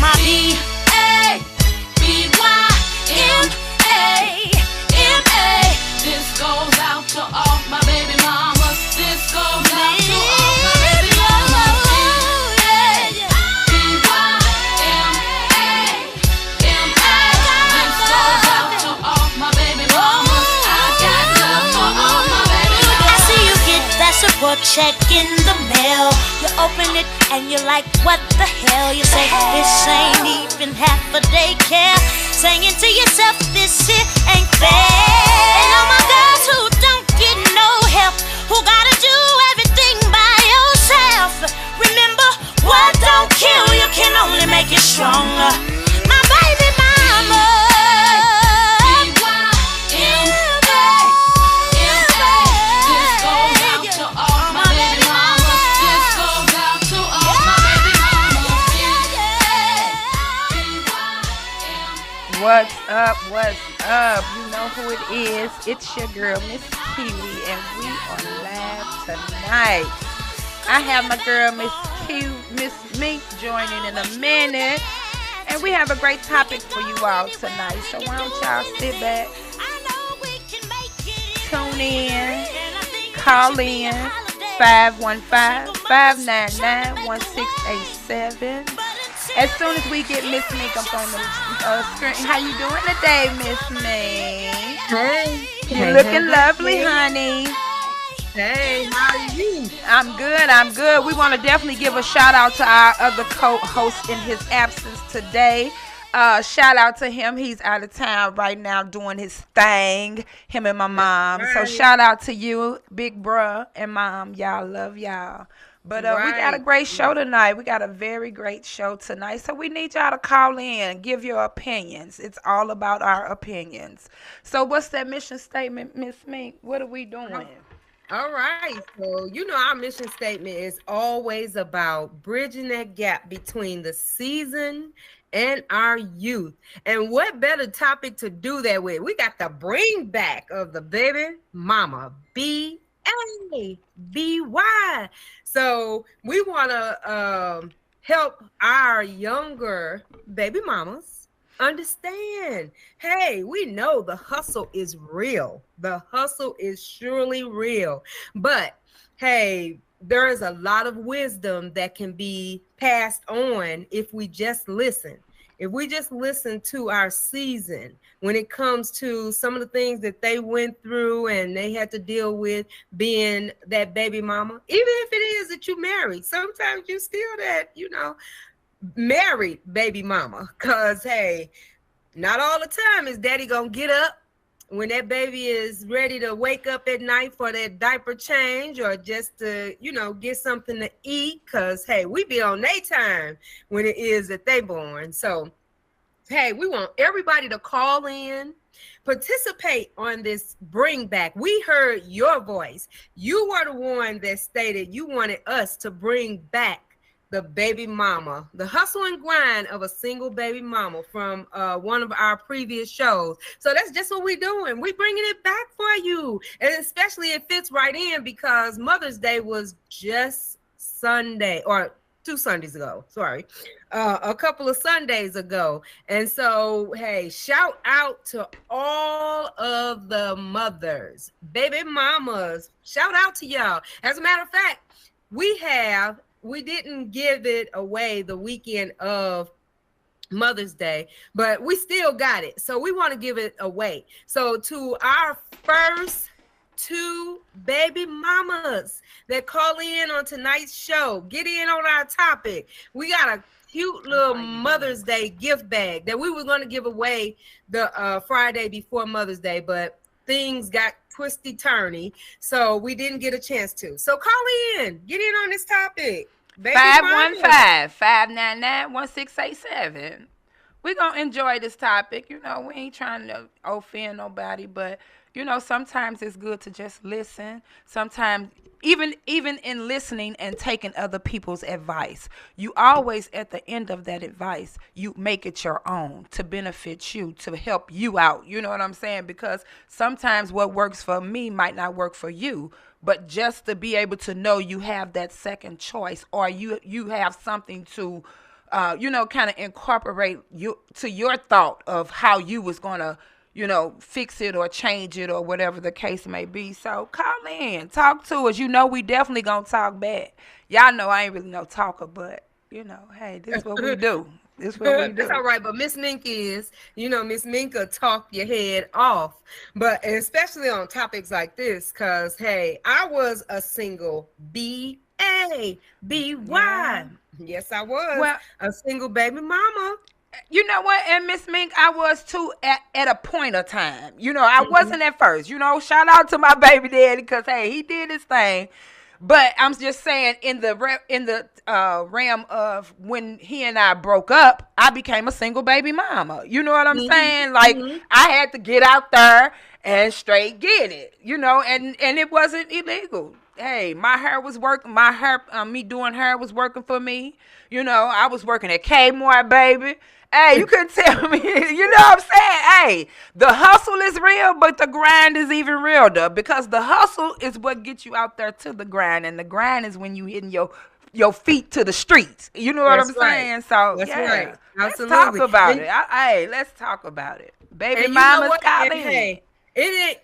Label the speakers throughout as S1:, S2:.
S1: my B-A-B-Y-M-A-M-A. This goes out to all my baby mamas. This goes out to all my baby mamas. Support check in the mail. You open it and you're like, what the hell? You say, this ain't even half a daycare. Saying to yourself, this shit ain't fair. And all my girls who don't get no help, who gotta do everything by yourself. Remember, what don't kill you can only make you stronger. My baby mama.
S2: What's up? What's up? You know who it is. It's your girl, Miss Kiwi, and we are live tonight. I have my girl, Miss Mink, joining in a minute, and we have a great topic for you all tonight. So why don't y'all sit back, tune in, call in 515-599-1687. As soon as we get Miss Mink up on the screen. How you doing today, Miss Mink?
S3: Hey.
S2: You looking lovely, honey.
S3: Hey, how are you?
S2: I'm good. We want to definitely give a shout out to our other co-host in his absence today. Shout out to him. He's out of town right now doing his thing, him and my mom. Right. So shout out to you, big bruh and mom. Y'all love y'all. But we got a great show tonight. We got a very great show tonight. So we need y'all to call in, give your opinions. It's all about our opinions. So what's that mission statement, Miss Mink? What are we doing?
S3: All right. So, our mission statement is always about bridging that gap between the season and our youth. And what better topic to do that with? We got the bring back of the baby mama, B-A-B-Y. So we want to help our younger baby mamas understand, hey, we know the hustle is real. The hustle is surely real. But, hey, there is a lot of wisdom that can be passed on if we just listen. If we just listen to our season, when it comes to some of the things that they went through and they had to deal with being that baby mama, even if it is that you married, sometimes you still that, married baby mama. Because, hey, not all the time is daddy going to get up when that baby is ready to wake up at night for that diaper change or just to, get something to eat. Because, hey, we be on their time when it is that they born. So, hey, we want everybody to call in, participate on this bring back. We heard your voice. You were the one that stated you wanted us to bring back the baby mama, the hustle and grind of a single baby mama from one of our previous shows. So that's just what we're doing. We're bringing it back for you. And especially it fits right in because Mother's Day was just Sunday or 2 Sundays ago. Sorry. A couple of Sundays ago. And so, hey, shout out to all of the mothers, baby mamas. Shout out to y'all. As a matter of fact, we didn't give it away the weekend of Mother's Day, but we still got it. So we want to give it away. So to our first 2 baby mamas that call in on tonight's show, get in on our topic. We got a cute little Mother's Day gift bag that we were going to give away the Friday before Mother's Day, but things got twisty-turny, so we didn't get a chance to. So call in. Get in on this topic.
S2: 515-599-1687. We're going to enjoy this topic. We ain't trying to offend nobody, but, sometimes it's good to just listen. Sometimes, even in listening and taking other people's advice, you always, at the end of that advice, you make it your own to benefit you, to help you out. You know what I'm saying? Because sometimes what works for me might not work for you. But just to be able to know you have that second choice, or you have something to kind of incorporate you to your thought of how you was gonna, fix it or change it or whatever the case may be. So call in, talk to us. We definitely gonna talk back. Y'all know I ain't really no talker, but hey, this is what we do. This is what we do.
S3: That's all right, but Miss Mink is, Miss Mink will talk your head off, but especially on topics like this, because hey, I was a single BABY. Yeah. Yes, I was.
S2: Well,
S3: a single baby mama.
S2: You know what? And Miss Mink, I was too at a point of time. I wasn't at first. Shout out to my baby daddy because hey, he did his thing. But I'm just saying, in the realm of when he and I broke up, I became a single baby mama. You know what I'm saying? Like I had to get out there and straight get it. And it wasn't illegal. Hey, my hair was working. Me doing hair was working for me. I was working at Kmart, baby. Hey, you couldn't tell me. You know what I'm saying? Hey, the hustle is real, but the grind is even realer because the hustle is what gets you out there to the grind, and the grind is when you hitting your feet to the streets. You know what I'm saying? So
S3: that's right.
S2: Absolutely. Let's talk about it. Hey, let's talk about it. Baby mama's calling.
S3: Hey, it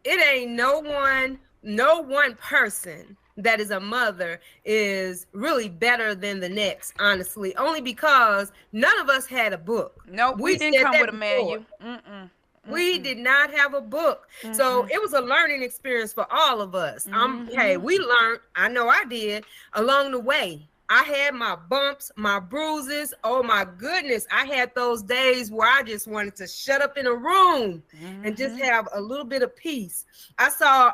S3: ain't no one person that is a mother is really better than the next, honestly, only because none of us had a book.
S2: Nope, we didn't come with a manual.
S3: We did not have a book. So it was a learning experience for all of us. Hey, we learned, I know I did, along the way. I had my bumps, my bruises. Oh my goodness. I had those days where I just wanted to shut up in a room and just have a little bit of peace. I saw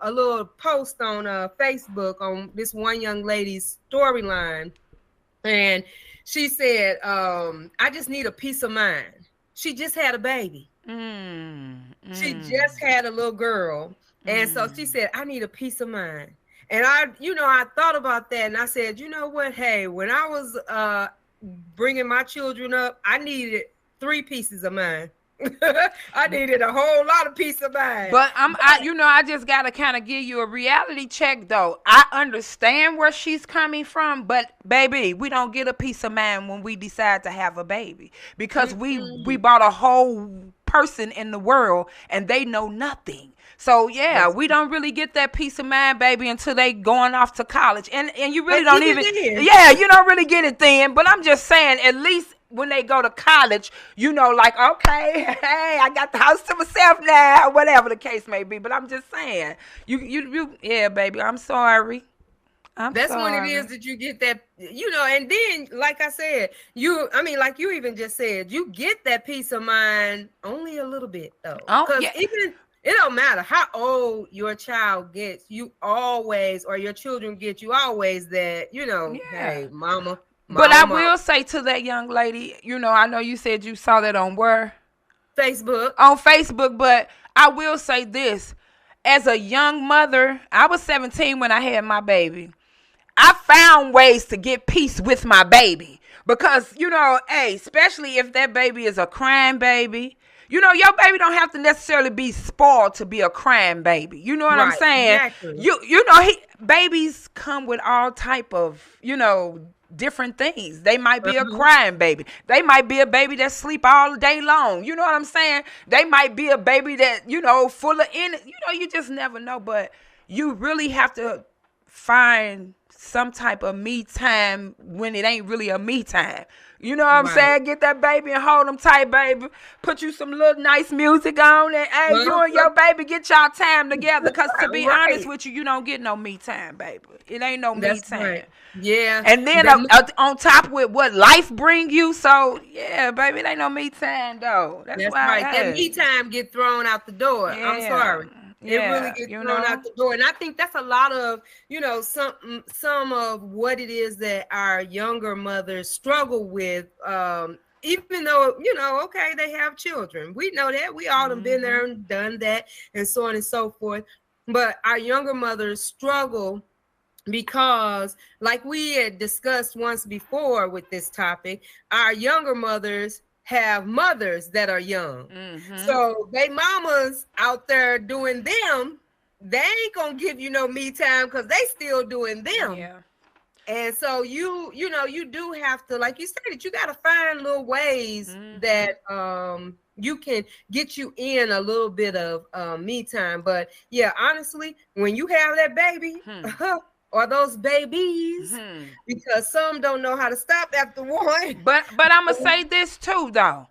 S3: a little post on Facebook on this one young lady's storyline. And she said, I just need a peace of mind. She just had a baby. She just had a little girl. And so she said, I need a peace of mind. And I thought about that and I said, you know what? Hey, when I was bringing my children up, I needed 3 pieces of mind. I needed a whole lot of peace of mind.
S2: But I just got to kind of give you a reality check, though. I understand where she's coming from, but baby, we don't get a peace of mind when we decide to have a baby because we bought a whole person in the world and they know nothing. So yeah, we don't really get that peace of mind, baby, until they going off to college, and you really don't even you don't really get it then. But I'm just saying, at least when they go to college, like, okay, hey, I got the house to myself now, whatever the case may be. But I'm just saying, yeah, baby, I'm sorry.
S3: That's when it is that you get that, and then, like I said, like you even just said, you get that peace of mind only a little bit, though. Because it don't matter how old your child gets, you always, or your children get, you always that, hey, mama.
S2: But I will say to that young lady, I know you said you saw that on where?
S3: Facebook.
S2: On Facebook, but I will say this. As a young mother, I was 17 when I had my baby. I found ways to get peace with my baby because, hey, especially if that baby is a crying baby, your baby don't have to necessarily be spoiled to be a crying baby. You know what I'm saying? Exactly. Babies come with all type of, different things. They might be a crying baby. They might be a baby that sleep all day long. You know what I'm saying? They might be a baby that, full of you just never know. But you really have to find some type of me time when it ain't really a me time. You know what I'm saying? Get that baby and hold them tight, baby. Put you some little nice music on and hey, you and your baby get y'all time together. Because to be honest with you, you don't get no me time, baby. It ain't no me time. Right.
S3: Yeah.
S2: And then on top with what life bring you. So, yeah, baby, it ain't no me time, though. That's why
S3: right. That me time get thrown out the door. Yeah. I'm sorry. It really gets thrown out the door. And I think that's a lot of, some of what it is that our younger mothers struggle with, even though, okay, they have children. We know that. We all have been there and done that and so on and so forth. But our younger mothers struggle because, like we had discussed once before with this topic, our younger mothers have mothers that are young. So they mamas out there doing them, they ain't gonna give you no me time because they still doing them. And so you know, you do have to, like you said, you got to find little ways that you can get you in a little bit of me time. But yeah, honestly, when you have that baby or those babies, because some don't know how to stop after one.
S2: But I'm gonna say this too, though.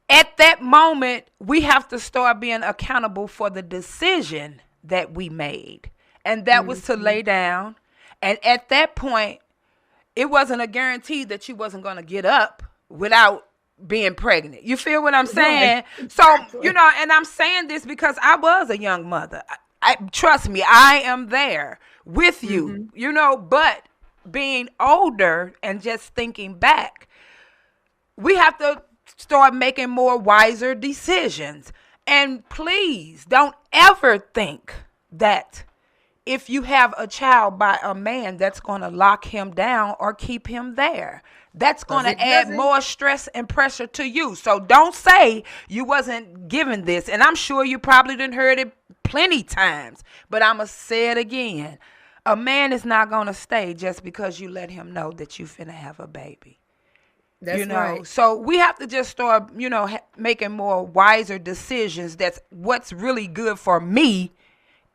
S2: At that moment, we have to start being accountable for the decision that we made, and that was to lay down. And at that point, it wasn't a guarantee that you wasn't going to get up without being pregnant. You feel what I'm saying?
S3: Right.
S2: So, you know, and I'm saying this because I was a young mother. I trust me, I am there with you, you know, but being older and just thinking back, we have to start making more wiser decisions. And please don't ever think that if you have a child by a man, that's going to lock him down or keep him there. That's going to add more stress and pressure to you. So don't say you wasn't given this. And I'm sure you probably done heard it plenty times. But I'm going to say it again. A man is not going to stay just because you let him know that you finna have a baby.
S3: That's
S2: you know,
S3: right.
S2: So we have to just start, you know, making more wiser decisions. That's what's really good for me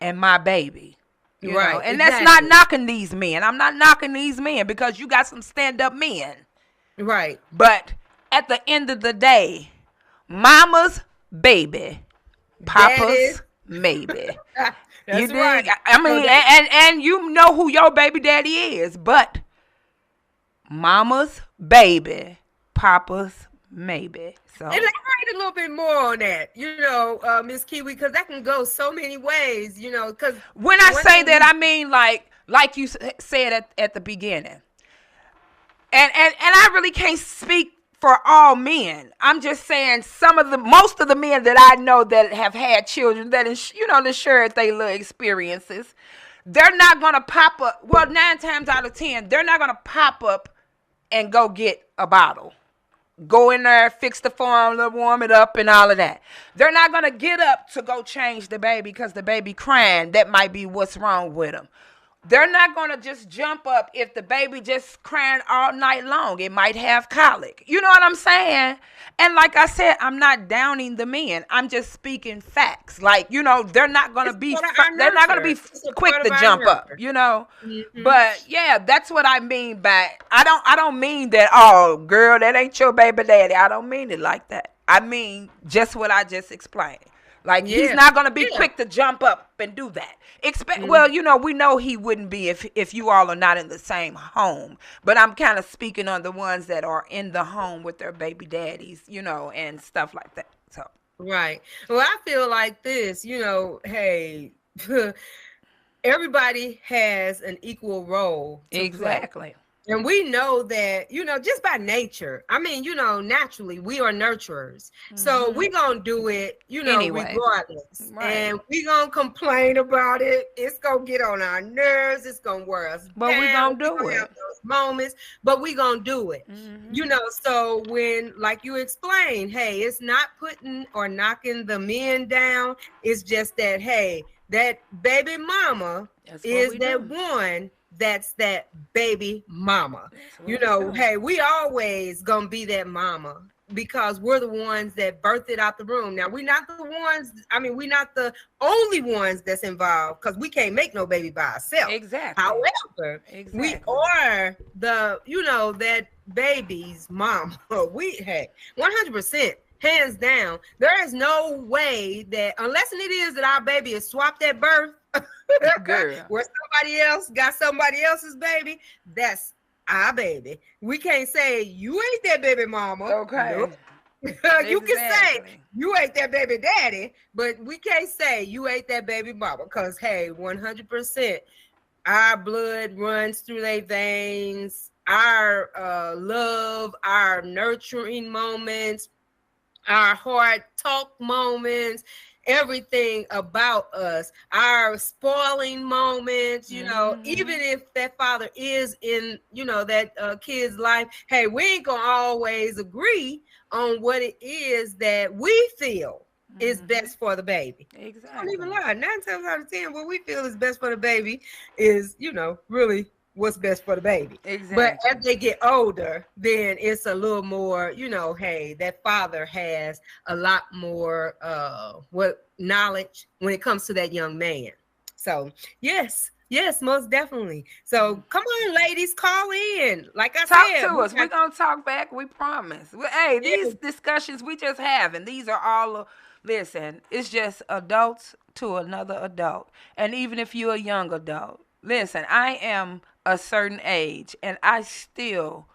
S2: and my baby. You know? And that's not knocking these men. I'm not knocking these men because you got some stand-up men.
S3: Right.
S2: But at the end of the day, mama's baby, papa's maybe.
S3: That's
S2: you dig?
S3: right.
S2: I mean, and you know who your baby daddy is, but mama's baby, papa's maybe. So
S3: And elaborate a little bit more on that, you know, Miss Kiwi, because that can go so many ways, you know. Because
S2: when I say that, I mean like you said at the beginning, and I really can't speak for all men. I'm just saying most of the men that I know that have had children that shared their little experiences, they're not gonna pop up. Well, 9 times out of 10, they're not gonna pop up and go get a bottle. Go in there, fix the formula, warm it up, and all of that. They're not going to get up to go change the baby because the baby crying. That might be what's wrong with them. They're not going to just jump up if the baby just crying all night long. It might have colic. You know what I'm saying? And like I said, I'm not downing the men. I'm just speaking facts. Like, you know, they're not going to be quick to jump up, you know. But yeah, that's what I mean by I don't mean that, oh, girl, that ain't your baby daddy. I don't mean it like that. I mean just what I just explained. Like, he's not going to be quick to jump up and do that. Well, you know, we know he wouldn't be if you all are not in the same home. But I'm kind of speaking on the ones that are in the home with their baby daddies, you know, and stuff like that. So
S3: right. Well, I feel like this, you know, hey, everybody has an equal role to play. And we know that, you know, just by nature, I mean, you know, naturally, we are nurturers. So we're going to do it, you know, regardless. Right. And we're going to complain about it. It's going to get on our nerves. It's going to wear us down.
S2: But we're going to do it.
S3: Have those moments, but we're going to do it. You know, so when, like you explained, hey, it's not putting or knocking the men down. It's just that, hey, that baby mama is that one that's that baby mama. You know, hey, we always gonna be that mama because we're the ones that birthed it out the room. Now, we're not the ones, I mean, we're not the only ones that's involved because we can't make no baby by ourselves.
S2: Exactly.
S3: However, we are the, you know, that baby's mama. Hey, 100%. Hands down, there is no way that, unless it is that our baby is swapped at birth, girl, where somebody else got somebody else's baby, that's our baby. We can't say you ain't that baby mama.
S2: Okay.
S3: Nope. You can say you ain't that baby daddy, but we can't say you ain't that baby mama because, hey, 100%, our blood runs through their veins, our love, our nurturing moments, our heart talk moments, everything about us, our spoiling moments, you know, even if that father is in, you know, that kid's life, hey, we ain't gonna always agree on what it is that we feel is best for the baby. Exactly. Don't even lie. 9 times out of 10, what we feel is best for the baby is, you know, really what's best for the baby.
S2: Exactly.
S3: But as they get older, then it's a little more, hey, that father has a lot more knowledge when it comes to that young man. So yes, most definitely. So come on, ladies, call in. Like I said,
S2: talk to us. We're gonna talk back. We promise. Hey, these discussions we just having. These are all. Listen, it's just adults to another adult, and even if you're a young adult, listen. I am a certain age, and I still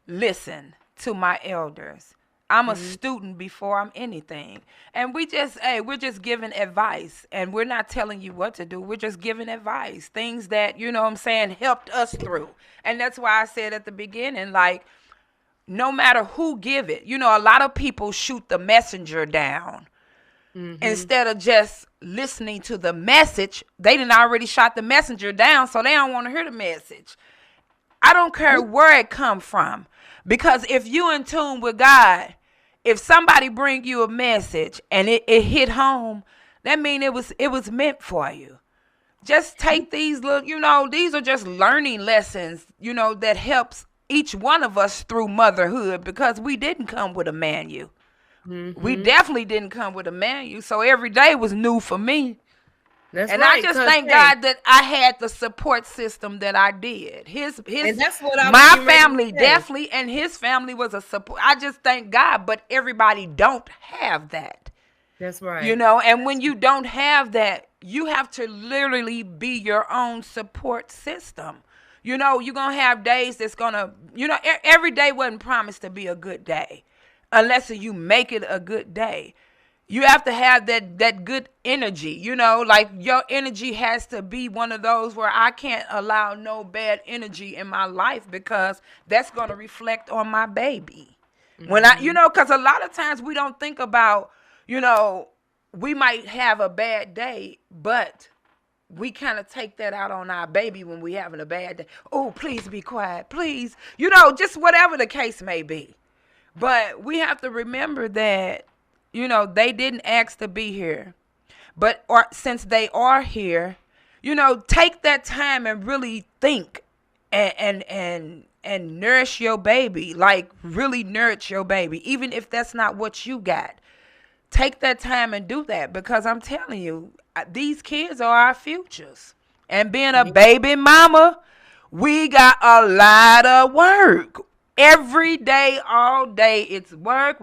S2: listen to my elders. I'm a student before I'm anything. And we're just giving advice, and we're not telling you what to do. We're just giving advice, things that, helped us through. And that's why I said at the beginning, like, no matter who give it, a lot of people shoot the messenger down. Instead of just listening to the message. They done already shot the messenger down, so they don't want to hear the message. I don't care where it come from. Because if you in tune with God, if somebody bring you a message and it hit home, that mean it was meant for you. Just take these little, these are just learning lessons, that helps each one of us through motherhood, because we didn't come with a manual. We definitely didn't come with a manual. So every day was new for me.
S3: That's
S2: and
S3: right,
S2: I just thank God that I had the support system that I did.
S3: And that's what
S2: my family definitely, and his family was a support. I just thank God, but everybody don't have that.
S3: That's right.
S2: And when you don't have that, you have to literally be your own support system. You're going to have days that's going to, every day wasn't promised to be a good day unless you make it a good day. You have to have that good energy, like your energy has to be one of those where I can't allow no bad energy in my life, because that's going to reflect on my baby. When because a lot of times we don't think about, we might have a bad day, but we kind of take that out on our baby when we having a bad day. Oh, please be quiet, please. Just whatever the case may be. But we have to remember that, they didn't ask to be here. But since they are here, take that time and really think and nourish your baby. Like, really nourish your baby, even if that's not what you got. Take that time and do that, because I'm telling you, these kids are our futures. And being a baby mama, we got a lot of work. Every day, all day, it's work.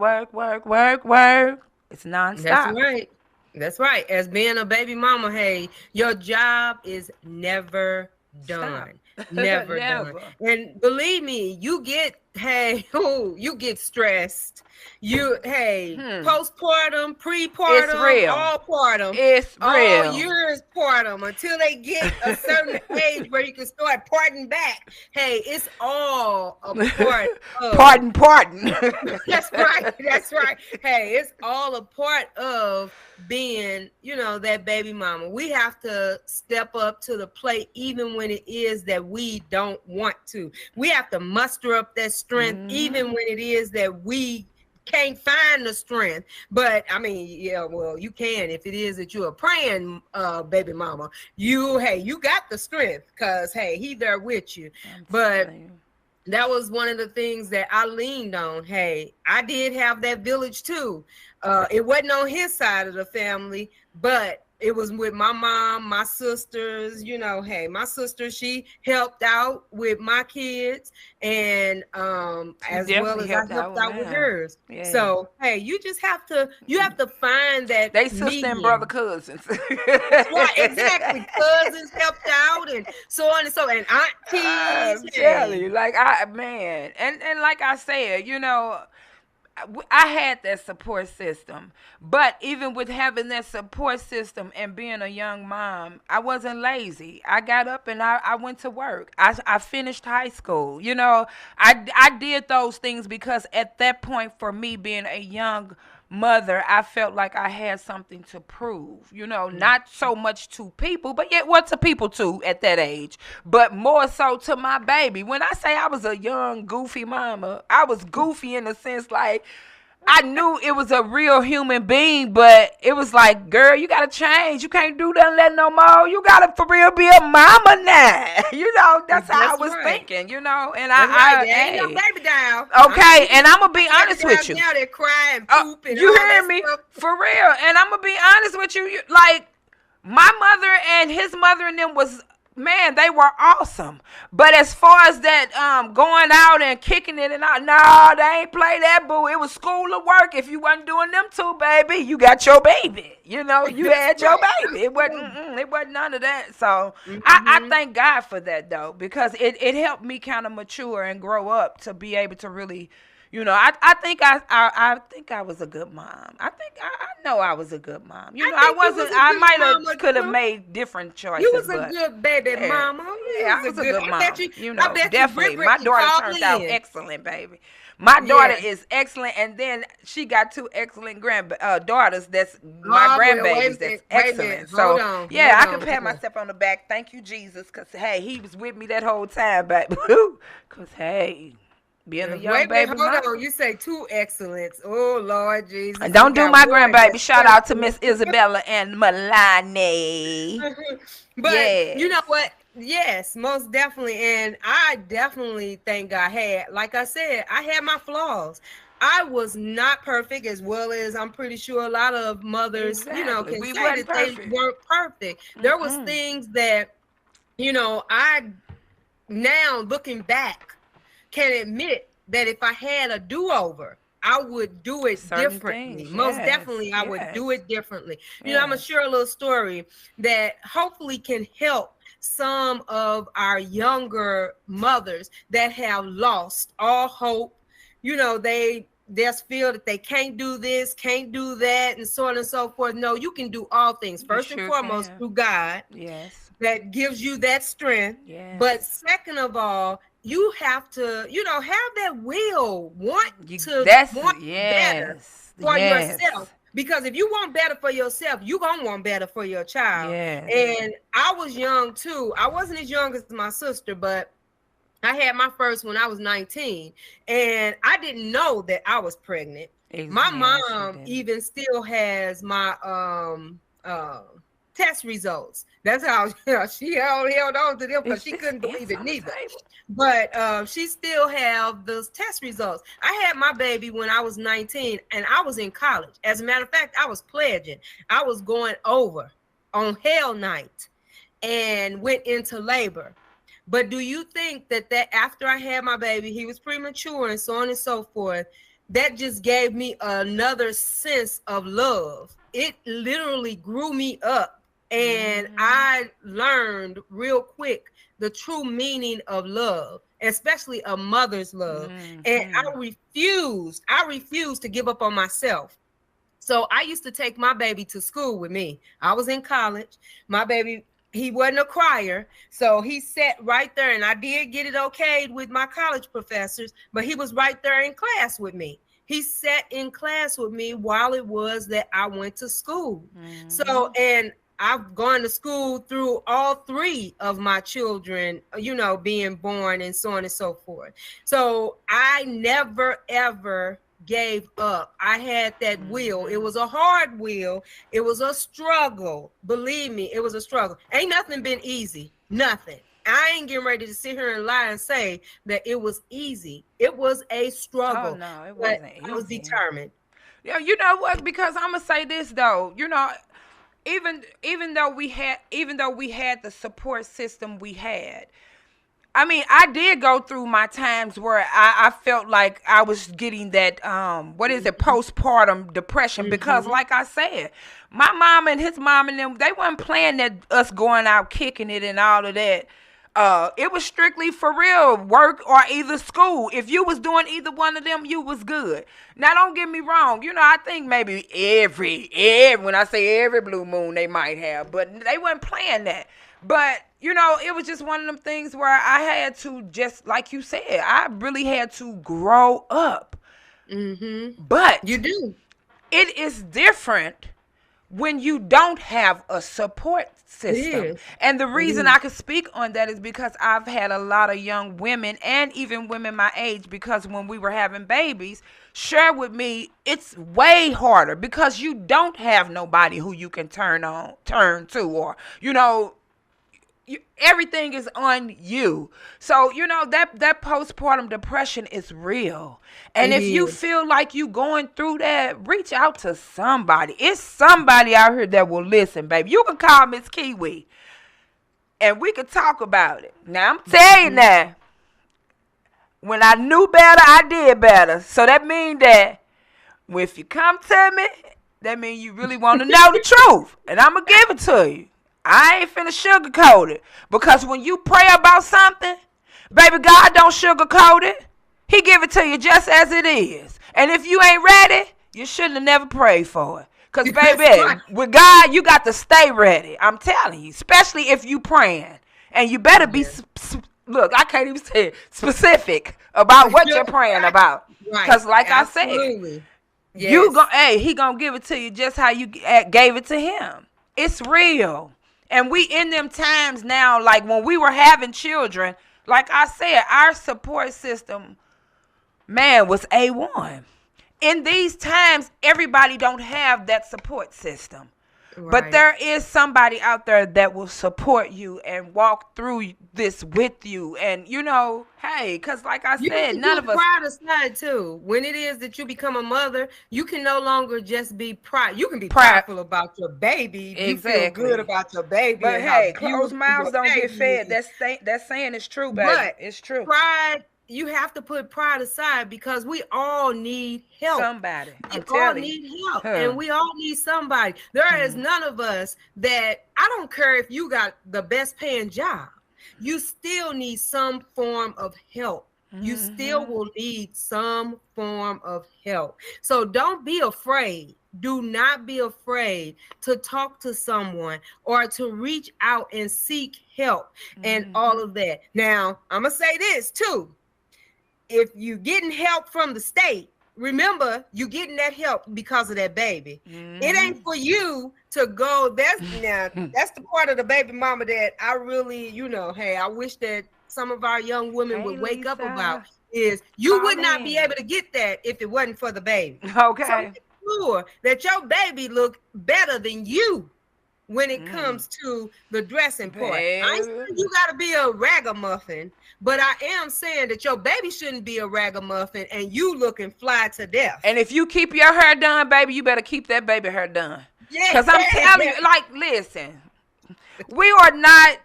S2: It's nonstop.
S3: That's right. As being a baby mama, hey, your job is never done. Never done. And believe me, you get stressed. Postpartum, prepartum, all partum.
S2: It's real.
S3: All years partum until they get a certain age where you can start parting back. Hey, it's all a part of
S2: Pardon.
S3: That's right. Hey, it's all a part of being, that baby mama. We have to step up to the plate even when it is that we don't want to. We have to muster up that strength even when it is that we can't find the strength. But I mean, you can if it is that you're a praying baby mama. You got the strength, because he there with you. But that was one of the things that I leaned on. Hey, I did have that village too. It wasn't on his side of the family, but it was with my mom, my sisters, my sister, she helped out with my kids, and as well as I helped out with hers. Yeah. So, hey, you have to find that
S2: they sister and brother cousins.
S3: Right, exactly. Cousins helped out, and so on and so, and aunties.
S2: I'm telling you, like, and like I said, I had that support system, but even with having that support system and being a young mom, I wasn't lazy. I got up and I went to work. I finished high school. I did those things because at that point, for me being a young mother, I felt like I had something to prove, not so much to people, but yet what to people too at that age, but more so to my baby. When I say I was a young, goofy mama, I was goofy in the sense like, I knew it was a real human being, but it was like, girl, you gotta change. You can't do that no more. You gotta for real be a mama now. That's how I was thinking. And
S3: ain't no baby down.
S2: Okay, and I'm gonna be honest with you.
S3: Now they're crying, poop, and
S2: you
S3: all
S2: hear
S3: that
S2: me?
S3: stuff.
S2: For real. And I'm gonna be honest with you. Like, my mother and his mother and them was, man, they were awesome. But as far as that going out and kicking it and all, no, they ain't play that, boo. It was school or work. If you wasn't doing them two, baby, you got your baby. You had your baby. It wasn't none of that. So I thank God for that, though, because it helped me kind of mature and grow up to be able to really, I think I was a good mom. I know I was a good mom. I wasn't. I might could have made different choices.
S3: You was a good baby mama.
S2: Yeah, I was a good mom.
S3: I bet
S2: definitely. My daughter turned out excellent, baby. My daughter is excellent, and then she got two excellent daughters. That's my grandbabies. That's excellent. So I can pat myself on the back. Thank you, Jesus, because hey, he was with me that whole time, baby. Because hey. Being a young baby mama.
S3: Hold on. You say two excellence. Oh, Lord Jesus.
S2: And don't do my grandbaby. Shout out to Miss Isabella and Melanie.
S3: But you know what? Yes, most definitely. And I definitely think like I said, I had my flaws. I was not perfect, as well as I'm pretty sure a lot of mothers, can say that they weren't perfect. There was things that, I now looking back, can admit that if I had a do-over, I would do it differently. Most definitely, I would do it differently. I'm going to share a little story that hopefully can help some of our younger mothers that have lost all hope. They just feel that they can't do this, can't do that, and so on and so forth. No, you can do all things. First and foremost, through God. Yes. That gives you that strength. Yes. But second of all, you have to, have that will, want better for yourself. Because if you want better for yourself, you're going to want better for your child. Yes. And I was young too. I wasn't as young as my sister, but I had my first when I was 19. And I didn't know that I was pregnant. Exactly. My mom even still has my test results. That's how she held on to them, because she couldn't believe it neither. But she still have those test results. I had my baby when I was 19 and I was in college. As a matter of fact, I was pledging. I was going over on hell night and went into labor. But do you think that after I had my baby, he was premature and so on and so forth, that just gave me another sense of love. It literally grew me up. And I learned real quick the true meaning of love, especially a mother's love. And I refused to give up on myself. So I used to take my baby to school with me. I was in college. My baby, he wasn't a crier. So he sat right there, and I did get it okayed with my college professors, but he was right there in class with me. He sat in class with me while it was that I went to school. So, and I've gone to school through all three of my children, being born and so on and so forth. So I never, ever gave up. I had that will. It was a hard will. It was a struggle. Believe me, it was a struggle. Ain't nothing been easy. Nothing. I ain't getting ready to sit here and lie and say that it was easy. It was a struggle. Oh, no, it wasn't easy. I was determined.
S2: Yeah, you know what? Because I'm gonna say this though. Even though we had the support system we had, I mean, I did go through my times where I felt like I was getting that postpartum depression, because like I said, my mom and his mom and them, they weren't playing that us going out kicking it and all of that. It was strictly for real work or either school. If you was doing either one of them, you was good. Now, don't get me wrong. I think maybe every when I say every blue moon they might have, but they weren't playing that. But, it was just one of them things where I had to, just like you said, I really had to grow up. But
S3: you do.
S2: It is different when you don't have a support system. And the reason I can speak on that is because I've had a lot of young women and even women my age, because when we were having babies, share with me, it's way harder because you don't have nobody who you can turn to, or, everything is on you. So, that postpartum depression is real. And if you feel like you going through that, reach out to somebody. It's somebody out here that will listen, baby. You can call Miss Kiwi and we can talk about it. Now, I'm telling you now, when I knew better, I did better. So that means that if you come to me, that means you really want to know the truth. And I'm going to give it to you. I ain't finna sugarcoat it. Because when you pray about something, baby, God don't sugarcoat it. He give it to you just as it is. And if you ain't ready, you shouldn't have never prayed for it. Because, baby, with God, you got to stay ready. I'm telling you. Especially if you praying. And you better be, look, I can't even say it, specific about what you're praying about. Because like I said, he gonna give it to you just how you gave it to him. It's real. And we in them times now, like when we were having children, like I said, our support system, man, was A1. In these times, everybody don't have that support system. Right. But there is somebody out there that will support you and walk through this with you. And, hey, because like I said, none of us...
S3: pride aside, too. When it is that you become a mother, you can no longer just be proud. You can be prideful about your baby. Exactly. You feel good about your baby.
S2: But, hey, closed mouths don't get fed. That saying is true, baby. But it's true.
S3: Pride... You have to put pride aside because we all need help.
S2: Somebody.
S3: We all need help. And we all need somebody. There is none of us that, I don't care if you got the best paying job, you still need some form of help. You still will need some form of help. So don't be afraid. Do not be afraid to talk to someone or to reach out and seek help and all of that. Now, I'm going to say this too. If you're getting help from the state, remember you're getting that help because of that baby. It ain't for you to go. That's the part of the baby mama that I really, hey, I wish that some of our young women would wake up about is you would not be able to get that if it wasn't for the baby.
S2: Okay.
S3: So make sure that your baby look better than you when it comes to the dressing part. I ain't saying you got to be a ragamuffin, but I am saying that your baby shouldn't be a ragamuffin and you looking fly to death.
S2: And if you keep your hair done, baby, you better keep that baby hair done. Because I'm telling you, like, listen, we are not,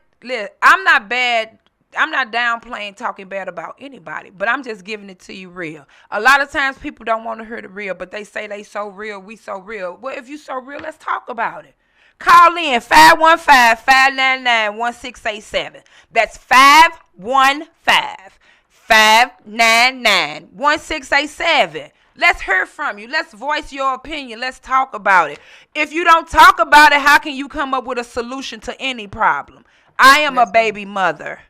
S2: I'm not bad. I'm not downplaying talking bad about anybody, but I'm just giving it to you real. A lot of times people don't want to hear the real, but they say they so real, we so real. Well, if you so real, let's talk about it. Call in 515-599-1687. That's 515-599-1687. Let's hear from you. Let's voice your opinion. Let's talk about it. If you don't talk about it, how can you come up with a solution to any problem? I am a baby mother,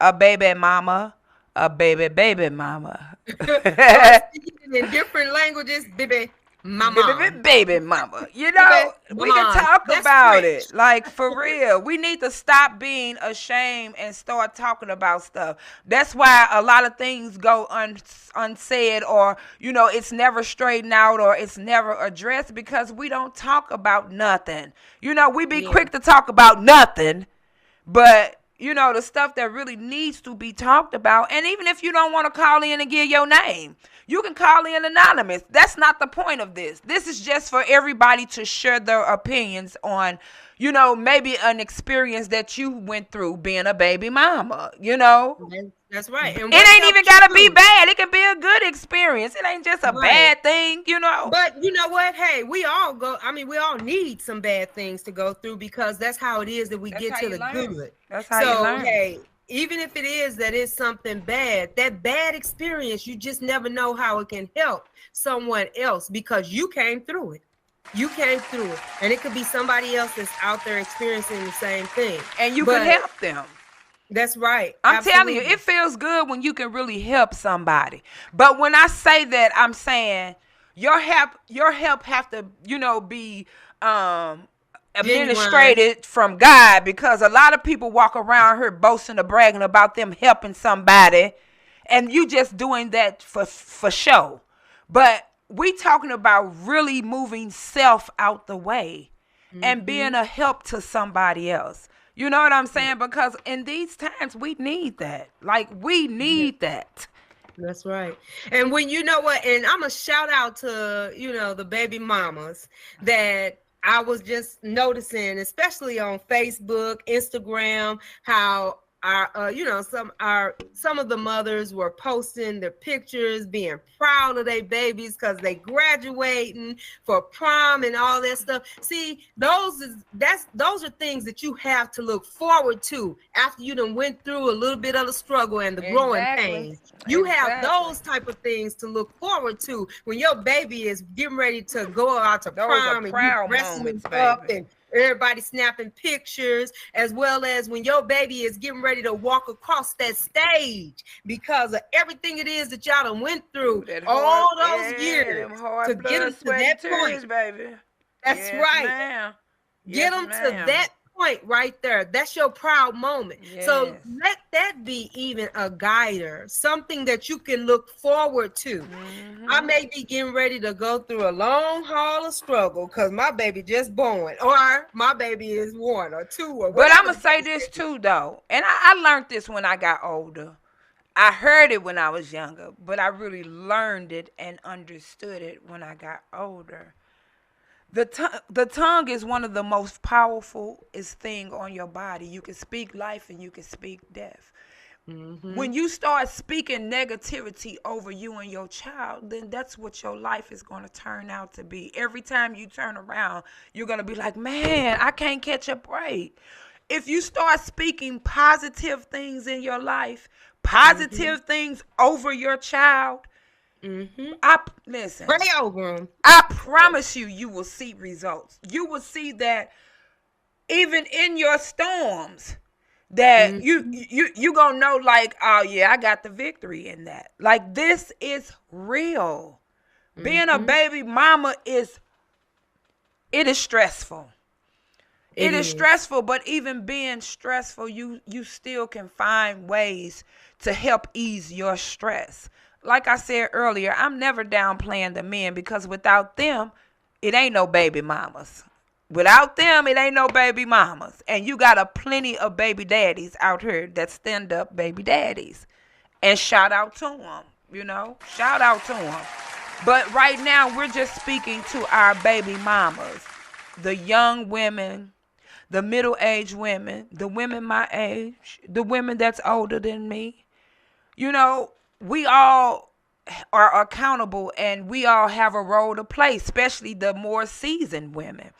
S2: a baby mama, a baby mama.
S3: In different languages, baby. Mama.
S2: Baby mama. We can talk about it. Like, for real. We need to stop being ashamed and start talking about stuff. That's why a lot of things go unsaid, or, it's never straightened out, or it's never addressed because we don't talk about nothing. We be quick to talk about nothing, but the stuff that really needs to be talked about. And even if you don't want to call in and give your name, you can call in anonymous. That's not the point of this. This is just for everybody to share their opinions on, maybe an experience that you went through being a baby mama,
S3: That's right. And
S2: it ain't even got to be bad. It can be a good experience. It ain't just a bad thing,
S3: But you know what? Hey, we all need some bad things to go through because that's how it is that we get to the good.
S2: That's how you learn.
S3: Hey, even if it is that it's something bad, that bad experience, you just never know how it can help someone else because you came through it. You came through it. And it could be somebody else that's out there experiencing the same thing.
S2: And you can help them.
S3: That's right.
S2: I'm telling you, it feels good when you can really help somebody. But when I say that, I'm saying your help have to, be administrated from God, because a lot of people walk around here boasting or bragging about them helping somebody, and you just doing that for show. But we talking about really moving self out the way and being a help to somebody else. You know what I'm saying? Because in these times we need that. Like, we need that.
S3: That's right. And when you know what, and I'm a shout out to, the baby mamas that I was just noticing, especially on Facebook, Instagram, how our, some of the mothers were posting their pictures, being proud of their babies because they graduating for prom and all that stuff. See, those are things that you have to look forward to after you done went through a little bit of the struggle and the growing pains. You have those type of things to look forward to when your baby is getting ready to go out to prom and you dressing them up and everybody snapping pictures, as well as when your baby is getting ready to walk across that stage because of everything it is that y'all done went through all those years to get them to that point, baby. That's right. Ma'am. Get them to that point right there. That's your proud moment. Yes. So let that be even a guider, something that you can look forward to. I may be getting ready to go through a long haul of struggle because my baby just born, or my baby is 1 or 2 or whatever.
S2: But I'm gonna say this too, though, and I learned this when I got older. I heard it when I was younger, but I really learned it and understood it when I got older. The tongue is one of the most powerful thing on your body. You can speak life and you can speak death. When you start speaking negativity over you and your child, then that's what your life is going to turn out to be. Every time you turn around, you're going to be like, man, I can't catch a break. If you start speaking positive things in your life, positive things over your child, listen.
S3: Pray over them.
S2: I promise you will see results. You will see that even in your storms, that you gonna know, like, oh yeah, I got the victory in that. Like, this is real. Being a baby mama is stressful. It is stressful, but even being stressful, you still can find ways to help ease your stress. Like I said earlier, I'm never downplaying the men, because without them, it ain't no baby mamas. Without them, it ain't no baby mamas. And you got a plenty of baby daddies out here that stand up baby daddies. And shout out to them, shout out to them. But right now, we're just speaking to our baby mamas, the young women, the middle-aged women, the women my age, the women that's older than me. We all are accountable, and we all have a role to play, especially the more seasoned women.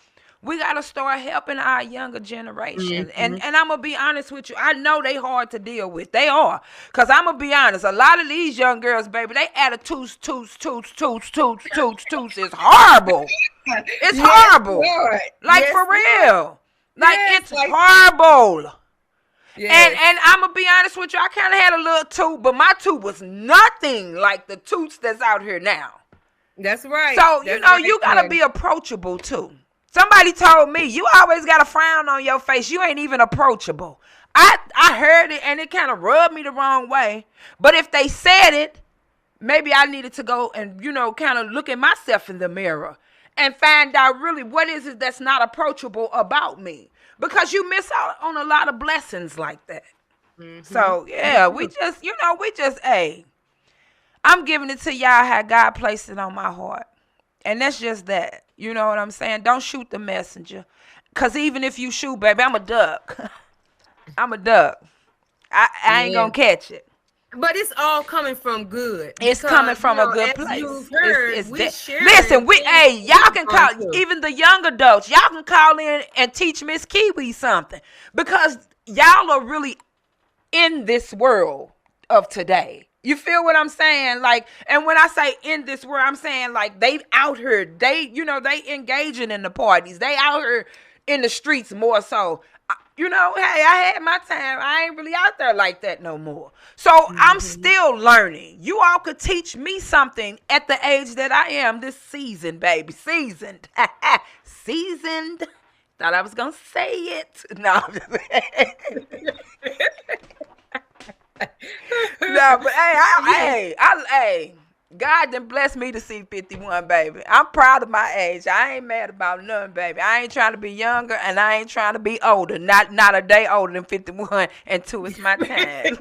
S2: We got to start helping our younger generation. And I'm going to be honest with you. I know they hard to deal with. They are. Because I'm going to be honest. A lot of these young girls, baby, they attitudes is horrible. It's horrible. Lord. Like, for real. Like, it's horrible. Yes. And I'm going to be honest with you, I kind of had a little toot, but my toot was nothing like the toots that's out here now.
S3: That's right.
S2: So, you got to be approachable, too. Somebody told me, you always got a frown on your face. You ain't even approachable. I heard it, and it kind of rubbed me the wrong way. But if they said it, maybe I needed to go and, kind of look at myself in the mirror and find out really what is it that's not approachable about me. Because you miss out on a lot of blessings like that. So, yeah, we just, hey, I'm giving it to y'all how God placed it on my heart. And that's just that. You know what I'm saying? Don't shoot the messenger. Because even if you shoot, baby, I'm a duck. I'm a duck. I ain't going to catch it.
S3: But it's all coming from good.
S2: It's coming from a good place. Listen, y'all can call, even the young adults, y'all can call in and teach Miss Kiwi something. Because y'all are really in this world of today. You feel what I'm saying? Like, and when I say in this world, I'm saying like they out here, they engaging in the parties. They out here in the streets more so. You know, hey, I had my time. I ain't really out there like that no more. So I'm
S3: Mm-hmm.
S2: still learning. You all could teach me something at the age that I am this season, baby. Seasoned. Seasoned. Thought I was going to say it. No, I'm just no, but hey, God done blessed me to see 51, baby. I'm proud of my age. I ain't mad about nothing, baby. I ain't trying to be younger, and I ain't trying to be older. Not a day older than 51, and two, it's my time.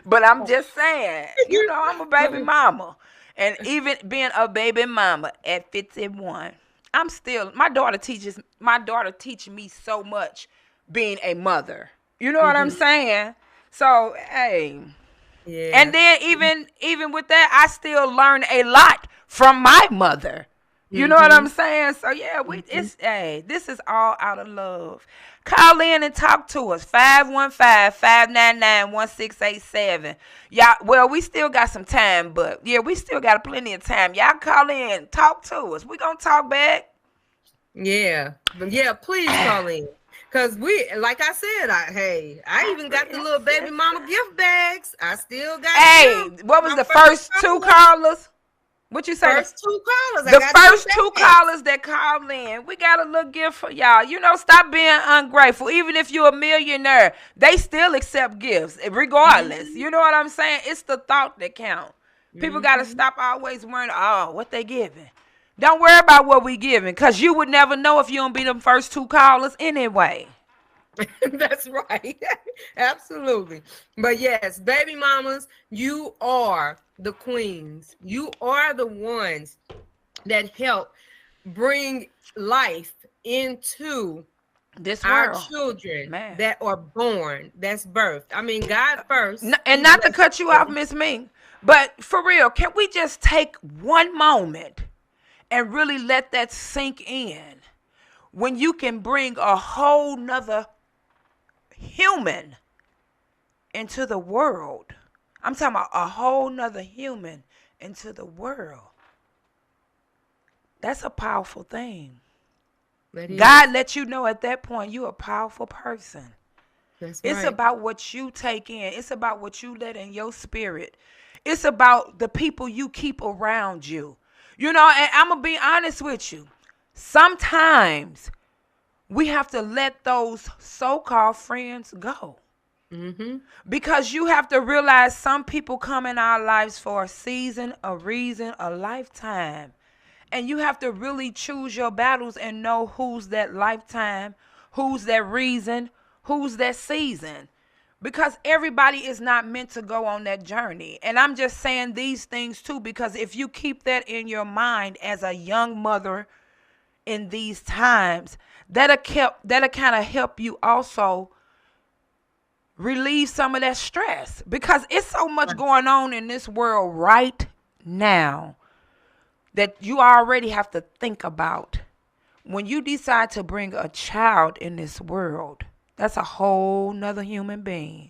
S2: But I'm just saying, you know, I'm a baby mama. And even being a baby mama at 51, I'm still, my daughter teaching me so much being a mother. You know what I'm
S3: Mm-hmm.
S2: saying? So, hey.
S3: Yeah.
S2: And then even with that, I still learn a lot from my mother. You know what
S3: Mm-hmm.
S2: I'm saying? So yeah,
S3: Mm-hmm.
S2: this is all out of love. Call in and talk to us. 515-599-1687. Y'all, well, we still got some time, but yeah, we still got plenty of time. Y'all call in, talk to us. We gonna talk back.
S3: Yeah. But yeah, please call in. Cause we, like I said, I even got the little baby mama gift bags. I still got
S2: Hey,
S3: them.
S2: what was
S3: My
S2: the first two callers? What you say?
S3: first two callers. I
S2: The
S3: got two
S2: first two
S3: bags.
S2: callers that called in, we got a little gift for y'all. You know, stop being ungrateful. Even if you're a millionaire, they still accept gifts, regardless.
S3: Mm-hmm.
S2: You know what I'm saying? It's the thought that count. People got to
S3: Mm-hmm.
S2: stop always worrying, oh, what they giving. Don't worry about what we giving, because you would never know if you don't be them first two callers anyway.
S3: That's right. Absolutely. But yes, baby mamas, you are the queens. You are the ones that help bring life into
S2: This
S3: our
S2: world,
S3: children
S2: man.
S3: that are born, that's birthed. I mean, God first,
S2: And
S3: He
S2: not to
S3: blessed
S2: cut you off,
S3: them.
S2: Miss Ming, but for real, can we just take one moment and really let that sink in? When you can bring a whole nother human into the world. I'm talking about a whole nother human into the world. That's a powerful thing.
S3: That
S2: God
S3: is.
S2: let you know at that point you're a powerful person.
S3: That's
S2: It's
S3: right.
S2: about what you take in. It's about what you let in your spirit. It's about the people you keep around you. You know, and I'm going to be honest with you. Sometimes we have to let those so-called friends go.
S3: Mm-hmm.
S2: Because you have to realize some people come in our lives for a season, a reason, a lifetime. And you have to really choose your battles and know who's that lifetime, who's that reason, who's that season. Because everybody is not meant to go on that journey. And I'm just saying these things too, because if you keep that in your mind as a young mother in these times, that'll kind of help you also relieve some of that stress, because it's so much going on in this world right now that you already have to think about. When you decide to bring a child in this world, that's a whole nother human being.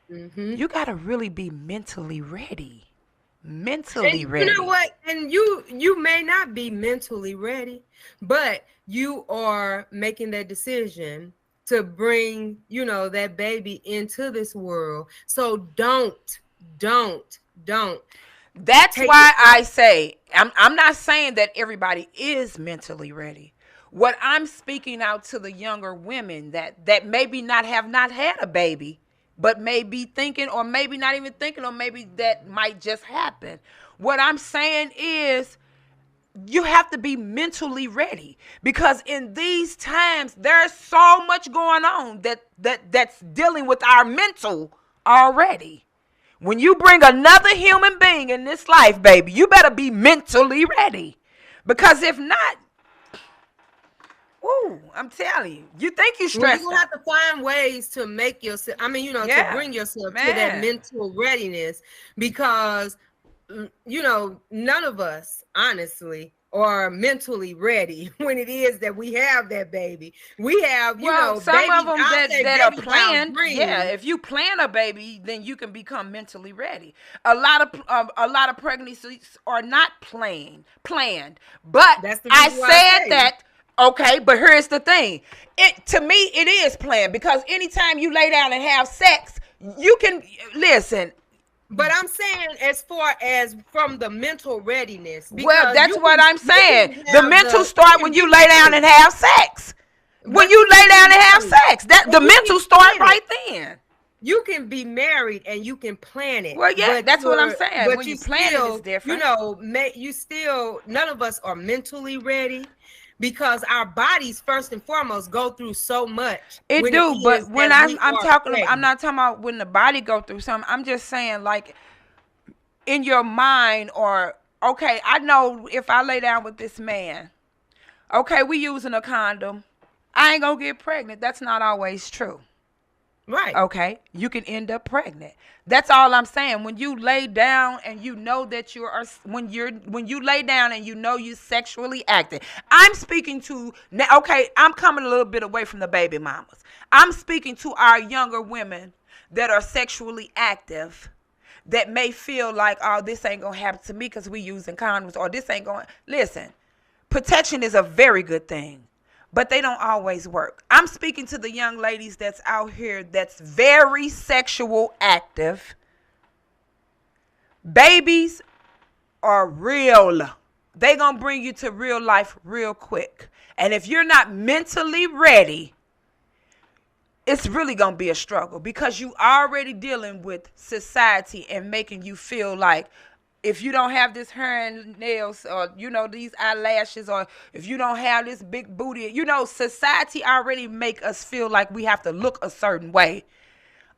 S3: Mm-hmm.
S2: You got to really be mentally ready.
S3: And
S2: Mentally
S3: you know
S2: ready.
S3: what? And you may not be mentally ready, but you are making that decision to bring, that baby into this world. So don't
S2: That's
S3: take it
S2: why I
S3: light.
S2: say, I'm not saying that everybody is mentally ready. What I'm speaking out to the younger women that maybe not had a baby, but may be thinking, or maybe not even thinking, or maybe that might just happen. What I'm saying is, you have to be mentally ready, because in these times there's so much going on that's dealing with our mental already. When you bring another human being in this life, baby, you better be mentally ready. Because if not, ooh, I'm telling you, you think you
S3: Well, you're
S2: stressed
S3: gonna
S2: out.
S3: have to find ways to make yourself, to
S2: Yeah,
S3: bring yourself to that
S2: man.
S3: mental readiness, because none of us, honestly, are mentally ready when it is that we have that baby. We have,
S2: Well, some of
S3: baby,
S2: them
S3: I'll
S2: that
S3: say
S2: that are
S3: baby down
S2: planned, yeah.
S3: dreams.
S2: If you plan a baby, then you can become mentally ready. A lot of pregnancies are not planned, but
S3: That's the
S2: I
S3: reason why I
S2: said
S3: say.
S2: that. Okay, but here's the thing. To me, it is planned, because anytime you lay down and have sex, you can listen.
S3: But I'm saying, as far as from the mental readiness,
S2: Well,
S3: because
S2: that's what I'm saying.
S3: you
S2: The
S3: can
S2: mental
S3: you
S2: start
S3: can
S2: when
S3: be
S2: you lay down and
S3: married,
S2: have sex. When
S3: but
S2: you
S3: you
S2: lay
S3: can be
S2: down and have
S3: married,
S2: sex, that
S3: and
S2: the
S3: you
S2: mental
S3: can
S2: start
S3: plan it.
S2: right then.
S3: You can be married and you can plan it.
S2: Well, yeah,
S3: but
S2: that's what I'm saying.
S3: but
S2: When
S3: you
S2: you plan it, it's
S3: still,
S2: different.
S3: you still, none of us are mentally ready, because our bodies, first and foremost, go through so much.
S2: It
S3: When it
S2: do, but
S3: is
S2: when
S3: that we
S2: I'm
S3: are
S2: talking about, I'm
S3: pregnant.
S2: not talking about when the body go through something. I'm just saying, like, in your mind, or okay, I know if I lay down with this man, okay, we using a condom, I ain't gonna get pregnant. That's not always true.
S3: Right.
S2: Okay, you can end up pregnant. That's all I'm saying. When you lay down and you know that when you lay down and you know you sexually active. I'm speaking to now. Okay, I'm coming a little bit away from the baby mamas. I'm speaking to our younger women that are sexually active, that may feel like, oh, this ain't gonna happen to me because we using condoms, or this ain't going. Listen, protection is a very good thing, but they don't always work. I'm speaking to the young ladies that's out here that's very sexual active. Babies are real. They gonna bring you to real life real quick. And if you're not mentally ready, it's really gonna be a struggle, because you already dealing with society and making you feel like, if you don't have this hair and nails, or these eyelashes, or if you don't have this big booty, society already make us feel like we have to look a certain way.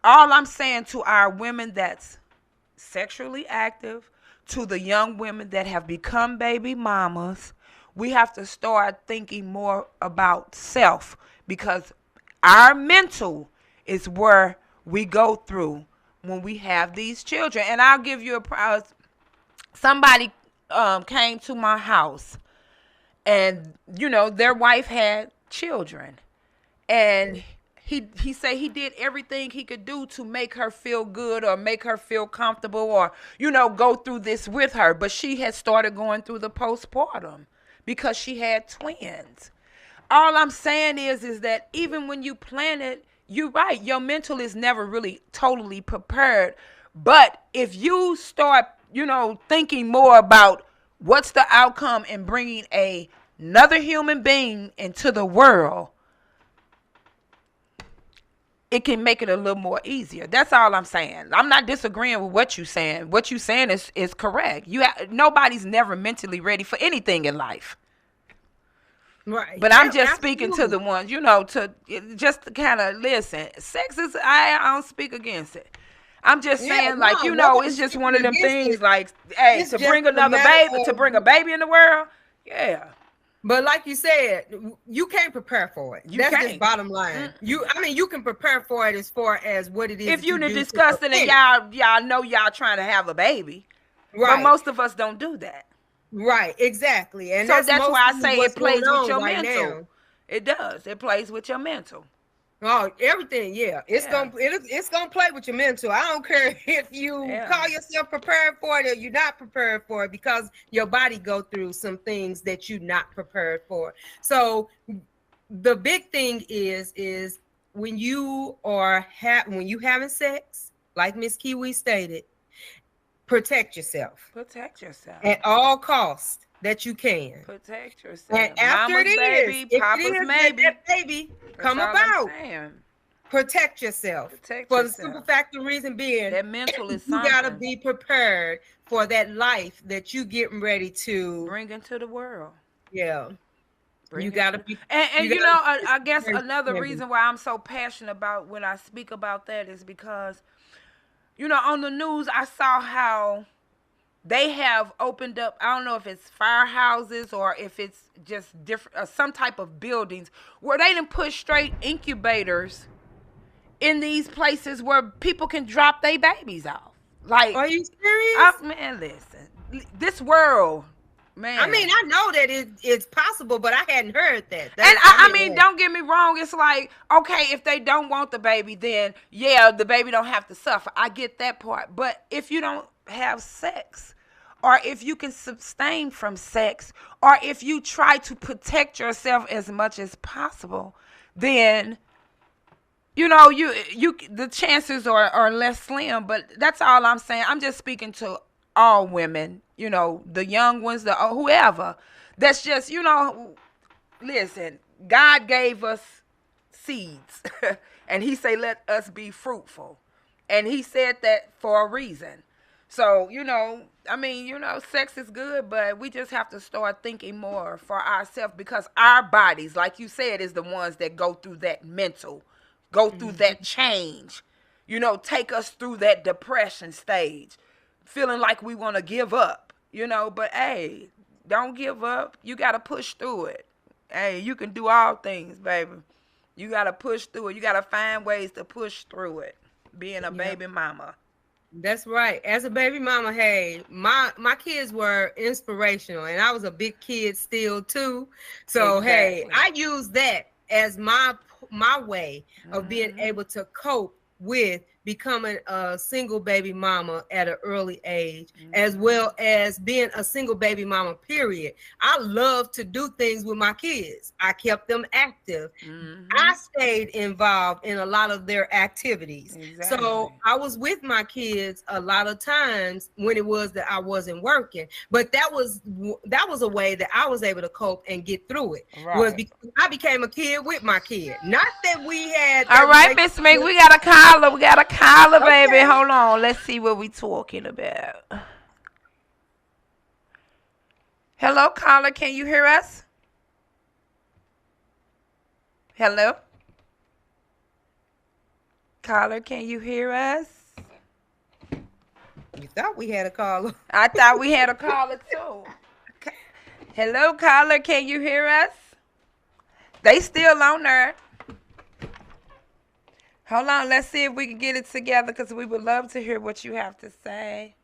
S2: All I'm saying to our women that's sexually active, to the young women that have become baby mamas, we have to start thinking more about self, because our mental is where we go through when we have these children. And I'll give you somebody came to my house, and their wife had children, and he said he did everything he could do to make her feel good, or make her feel comfortable, or go through this with her. But she had started going through the postpartum because she had twins. All I'm saying is that even when you plan it, you're right, your mental is never really totally prepared. But if you start thinking more about what's the outcome in bringing another human being into the world, it can make it a little more easier. That's all I'm saying. I'm not disagreeing with what you're saying. What you're saying is correct. Nobody's never mentally ready for anything in life.
S3: Right.
S2: But I'm just
S3: Absolutely.
S2: speaking to the ones, to kind of listen. Sex is, I don't speak against it. I'm just saying, like, it's just one of them things, like, hey, to bring another baby, to bring a baby in the world, yeah.
S3: But like you said, you can't prepare for it. That's
S2: can't.
S3: just bottom line. You can prepare for it as far as what it is.
S2: If you discussed it and y'all know y'all trying to have a baby,
S3: right?
S2: But most of us don't do that.
S3: Right, exactly. And
S2: so that's why I say it plays with your
S3: right
S2: mental.
S3: Now.
S2: It does. It plays with your mental.
S3: Oh, everything, yeah. It's gonna play with your mental. I don't care if you call yourself prepared for it or you're not prepared for it, because your body go through some things that you're not prepared for. So the big thing is when you having sex, like Miss Kiwi stated, protect yourself.
S2: Protect yourself
S3: at all costs that you can.
S2: Protect yourself.
S3: And after
S2: Mama's
S3: baby,
S2: Papa's
S3: that baby come about, protect yourself.
S2: Protect
S3: for
S2: yourself.
S3: The simple fact and reason being,
S2: that mental is
S3: you gotta be prepared for that life that you getting ready to
S2: bring into the world.
S3: Yeah. You gotta be,
S2: and I guess another reason why I'm so passionate about when I speak about that is because, on the news I saw how they have opened up, I don't know if it's firehouses or if it's just different, some type of buildings where they done put straight incubators in these places where people can drop their babies off. Like,
S3: are you serious?
S2: Man, listen, this world, man.
S3: I mean, I know that it's possible, but I hadn't heard that.
S2: And I mean, don't get me wrong. It's like, okay, if they don't want the baby, then yeah, the baby don't have to suffer. I get that part. But if you don't have sex, or if you can sustain from sex, or if you try to protect yourself as much as possible, then you the chances are less slim. But that's all I'm saying. I'm just speaking to all women, the young ones, the whoever. That's just, listen, God gave us seeds and he say let us be fruitful, and he said that for a reason. So, sex is good, but we just have to start thinking more for ourselves, because our bodies, like you said, is the ones that go through that mental, go through that change, take us through that depression stage, feeling like we want to give up, but hey, don't give up. You got to push through it. Hey, you can do all things, baby. You got to push through it. You got to find ways to push through it, being a baby mama.
S3: That's right. As a baby mama, hey, my kids were inspirational, and I was a big kid still too. So hey, I use that as my way of being able to cope with becoming a single baby mama at an early age, as well as being a single baby mama, period. I love to do things with my kids. I kept them active. I stayed involved in a lot of their activities. Exactly. So I was with my kids a lot of times when it was that I wasn't working. But that was a way that I was able to cope and get through it. Right. Was because I became a kid with my kid. Not that we had.
S2: All right, Miss Mink, we got a caller. Caller, okay. Baby, hold on. Let's see what we talking about. Hello, caller. Can you hear us? Hello? Caller, can you hear us?
S3: You thought we had a caller.
S2: I thought we had a caller, too. Hello, caller. Can you hear us? They still on there. Hold on, let's see if we can get it together, because we would love to hear what you have to say.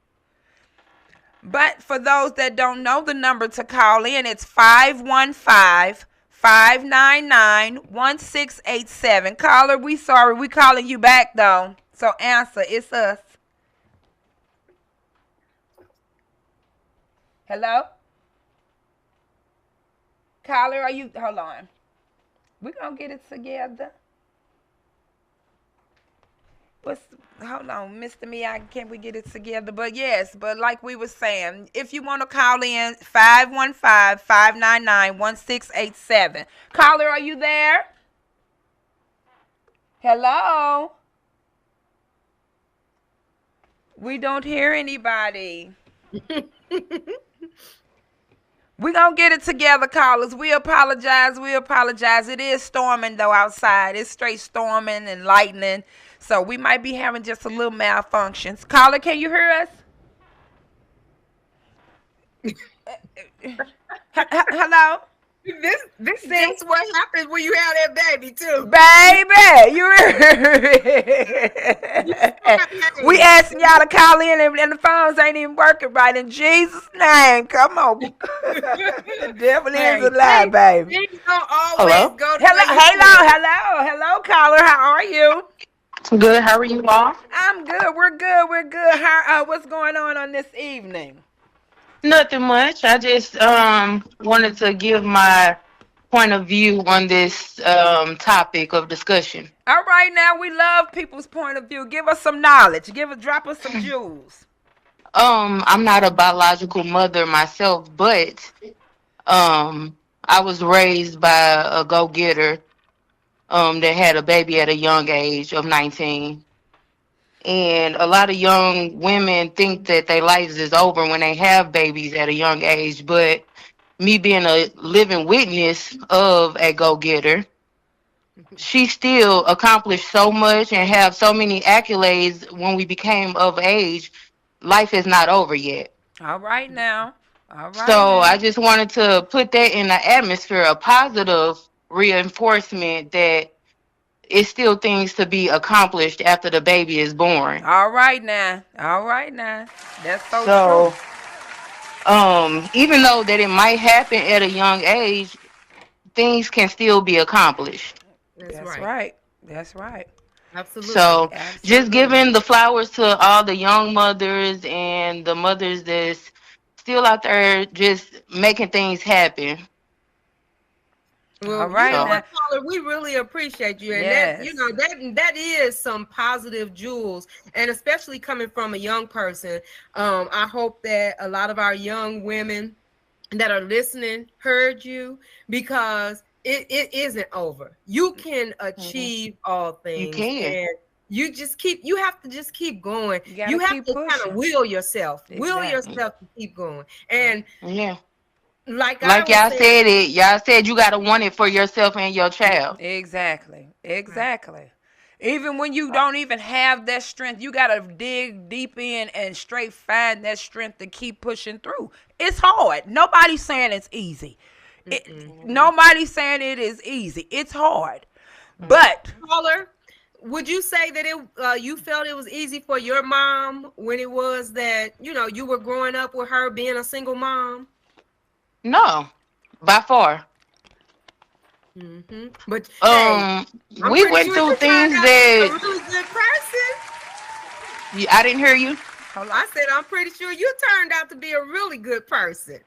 S2: But for those that don't know the number to call in, it's 515-599-1687. Caller, we sorry. We calling you back, though. So answer. It's us. Hello? Caller, are you... Hold on. We're going to get it together. Hold on, Mr. Miyagi, can we get it together? But yes, but like we were saying, if you want to call in, 515-599-1687. Caller, are you there? Hello? We don't hear anybody. We're going to get it together, callers. We apologize. It is storming, though, outside. It's straight storming and lightning. So we might be having just a little malfunctions. Caller, can you hear us? Hello?
S3: This is what happens when you have that baby, too.
S2: Baby, we asking y'all to call in, and the phones ain't even working right. In Jesus' name, come on. The devil is a lie, baby.
S3: Hello?
S2: Hello, caller. How are you?
S4: Good. How are you all?
S2: I'm good. We're good. How? What's going on this evening?
S4: Nothing much. I just wanted to give my point of view on this topic of discussion.
S2: All right, now we love people's point of view. Give us some knowledge. Drop us some jewels.
S4: I'm not a biological mother myself, but I was raised by a go-getter that had a baby at a young age of 19. And a lot of young women think that their lives is over when they have babies at a young age. But me being a living witness of a go-getter, she still accomplished so much and have so many accolades when we became of age. Life is not over yet.
S2: All right now.
S4: So I just wanted to put that in the atmosphere, a positive reinforcement that it's still things to be accomplished after the baby is born.
S2: All right now. That's so
S4: true. Even though that it might happen at a young age, things can still be accomplished.
S2: That's right.
S4: Absolutely. So just giving the flowers to all the young mothers and the mothers that's still out there just making things happen.
S3: Well,
S2: All
S3: you
S2: right
S3: know
S2: now.
S3: what, caller, we really appreciate you, and that
S2: Yes.
S3: that is some positive jewels, and especially coming from a young person. I hope that a lot of our young women that are listening heard you, because it isn't over. You can achieve all
S4: You
S3: things,
S4: can.
S3: and you have to just keep going.
S2: You
S3: You
S2: gotta
S3: have
S2: keep
S3: to kind of
S2: pushing.
S3: will
S2: Exactly.
S3: yourself to keep going. And
S4: Yeah.
S3: like I
S4: Like
S3: was
S4: y'all
S3: saying,
S4: said it. Y'all said you gotta want it for yourself and your child.
S2: Exactly.
S3: right,
S2: Exactly. Even when you don't even have that strength, you gotta dig deep in and straight find that strength to keep pushing through. It's hard. Nobody's saying it's easy. Nobody's saying it is easy. It's hard. But
S3: caller, would you say that you felt it was easy for your mom when it was that you were growing up with her being a single mom?
S4: No, by far.
S3: But hey, I'm
S4: We
S3: pretty
S4: went
S3: sure
S4: through
S3: you turned
S4: things
S3: out to be a
S4: that
S3: really good person.
S4: I didn't hear you.
S3: I said I'm pretty sure you turned out to be a really good person.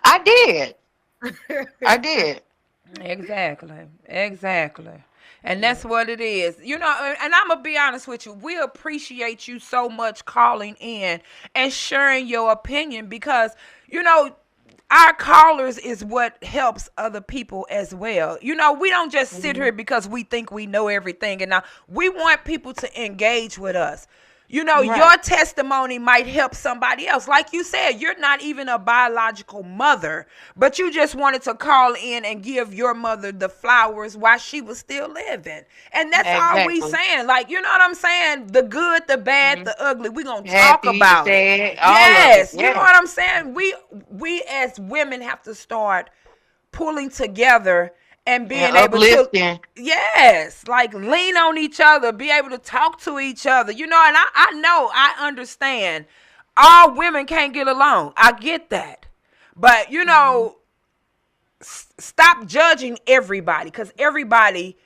S4: I did. I did.
S2: exactly. Exactly. And that's what it is. And I'm going to be honest with you. We appreciate you so much calling in and sharing your opinion because, our callers is what helps other people as well. We don't just sit here because we think we know everything. And now we want people to engage with us.
S4: Right.
S2: Your testimony might help somebody else. Like you said, you're not even a biological mother, but you just wanted to call in and give your mother the flowers while she was still living. And that's all we
S4: Exactly.
S2: saying. Like, you know what I'm saying? The good, the bad, the ugly. We're going to talk
S4: Happy,
S2: about it.
S4: sad, all of it.
S2: Yes. You know
S4: Yeah.
S2: what I'm saying? We as women have to start pulling together and
S4: And
S2: being able to,
S4: uplifting.
S2: yes, like lean on each other, be able to talk to each other, and I know, I understand all women can't get along. I get that. But stop judging everybody, because everybody,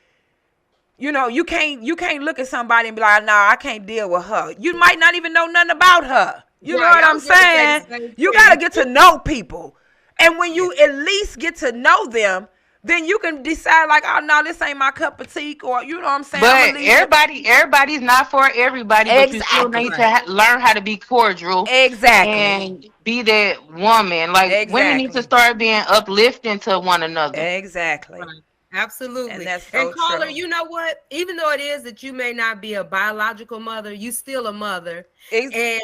S2: you can't look at somebody and be like, no, I can't deal with her. You might not even know nothing about her. You know
S3: Right,
S2: what
S3: I
S2: I'm
S3: was gonna say
S2: saying?
S3: the same
S2: You
S3: thing.
S2: got to get to know people. And when you at least get to know them, then you can decide like, oh, no, this ain't my cup of tea, or you know what I'm saying? I'm
S4: But
S2: gonna leave it.
S4: everybody's not for everybody. But you still
S2: Exactly.
S4: need to
S3: Right.
S4: learn how to be cordial
S2: Exactly.
S4: and be that woman. Like women need to
S2: Exactly.
S4: start being uplifting to one another.
S2: Exactly.
S3: Right.
S2: And
S3: Absolutely.
S2: that's
S3: And
S2: so
S3: caller,
S2: true.
S3: you know what? Even though it is that you may not be a biological mother, you still a mother.
S2: Ex-
S3: And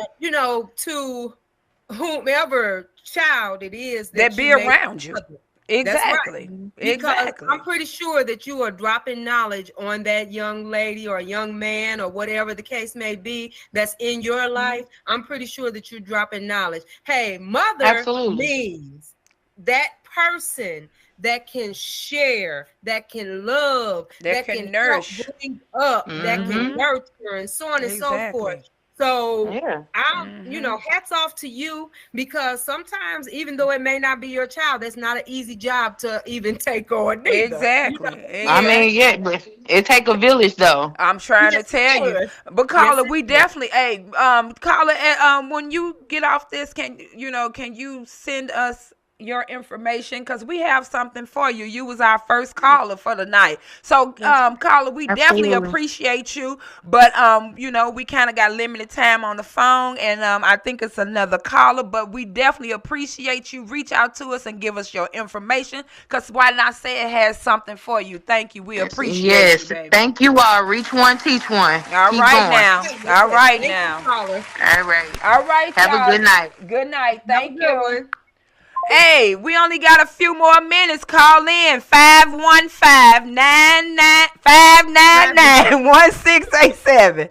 S3: to whomever child it is
S2: that
S3: that you
S2: be
S3: may
S2: around you.
S3: mother. That's right.
S2: Exactly.
S3: Because
S2: Exactly.
S3: I'm pretty sure that you are dropping knowledge on that young lady or young man or whatever the case may be that's in your life. I'm pretty sure that you're dropping knowledge. Hey, mother
S4: Absolutely.
S3: means that person that can share, that can love,
S2: That
S3: that
S2: can
S3: can help
S2: nourish.
S3: bring up, that can
S4: Mm-hmm.
S3: nurture, and so on and so forth.
S2: Exactly.
S3: So
S4: Yeah.
S3: hats off to you, because sometimes, even though it may not be your child, that's not an easy job to even take on neither.
S2: Exactly.
S4: I
S2: Exactly.
S4: mean, yeah, but it take a village though.
S2: I'm trying to
S3: Yes, it
S2: tell you.
S3: does.
S2: But
S3: Yes,
S2: caller,
S3: it
S2: we
S3: does.
S2: definitely, hey, caller, when you get off this, can you send us your information, because we have something for you. You was our first caller for the night. So
S3: Yes.
S2: caller, we definitely
S4: Absolutely.
S2: appreciate you, but we kind of got limited time on the phone, and I think it's another caller, but we definitely appreciate you. Reach out to us and give us your information, because why not say it has something for you. Thank you. We appreciate you,
S4: Yes.
S2: baby.
S4: Thank you all. Reach one, teach one.
S2: All
S4: Keep
S2: right
S4: going.
S2: now.
S3: Yes.
S2: All right
S3: Thank you,
S2: now.
S3: caller.
S4: All right.
S2: All right,
S4: Have a
S2: y'all.
S4: good night.
S2: Good night.
S3: Have a
S2: Thank
S3: good
S2: you.
S3: one.
S2: Hey, we only got a few more minutes. Call in 515-599-1687.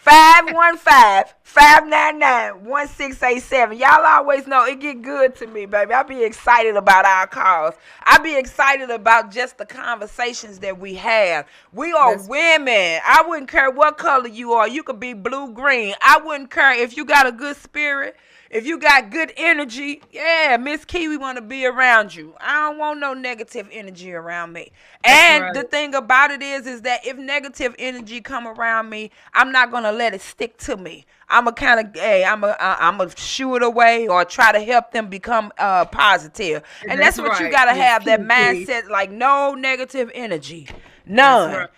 S2: 515-599-1687. Y'all always know it get good to me, baby. I be excited about our calls. I be excited about just the conversations that we have. We are women. I wouldn't care what color you are. You could be blue, green. I wouldn't care if you got a good spirit. If you got good energy, yeah, Miss Kiwi want to be around you. I don't want no negative energy around me.
S3: That's
S2: And
S3: right.
S2: the thing about it is that if negative energy come around me, I'm not gonna let it stick to me. I'm a kind of, hey, I'm a shoo it away or try to help them become positive. And that's
S3: That's
S2: what you
S3: right,
S2: gotta
S3: Miss
S2: have, that
S3: Kiki.
S2: mindset, like no negative energy,
S3: That's
S2: none.
S3: right.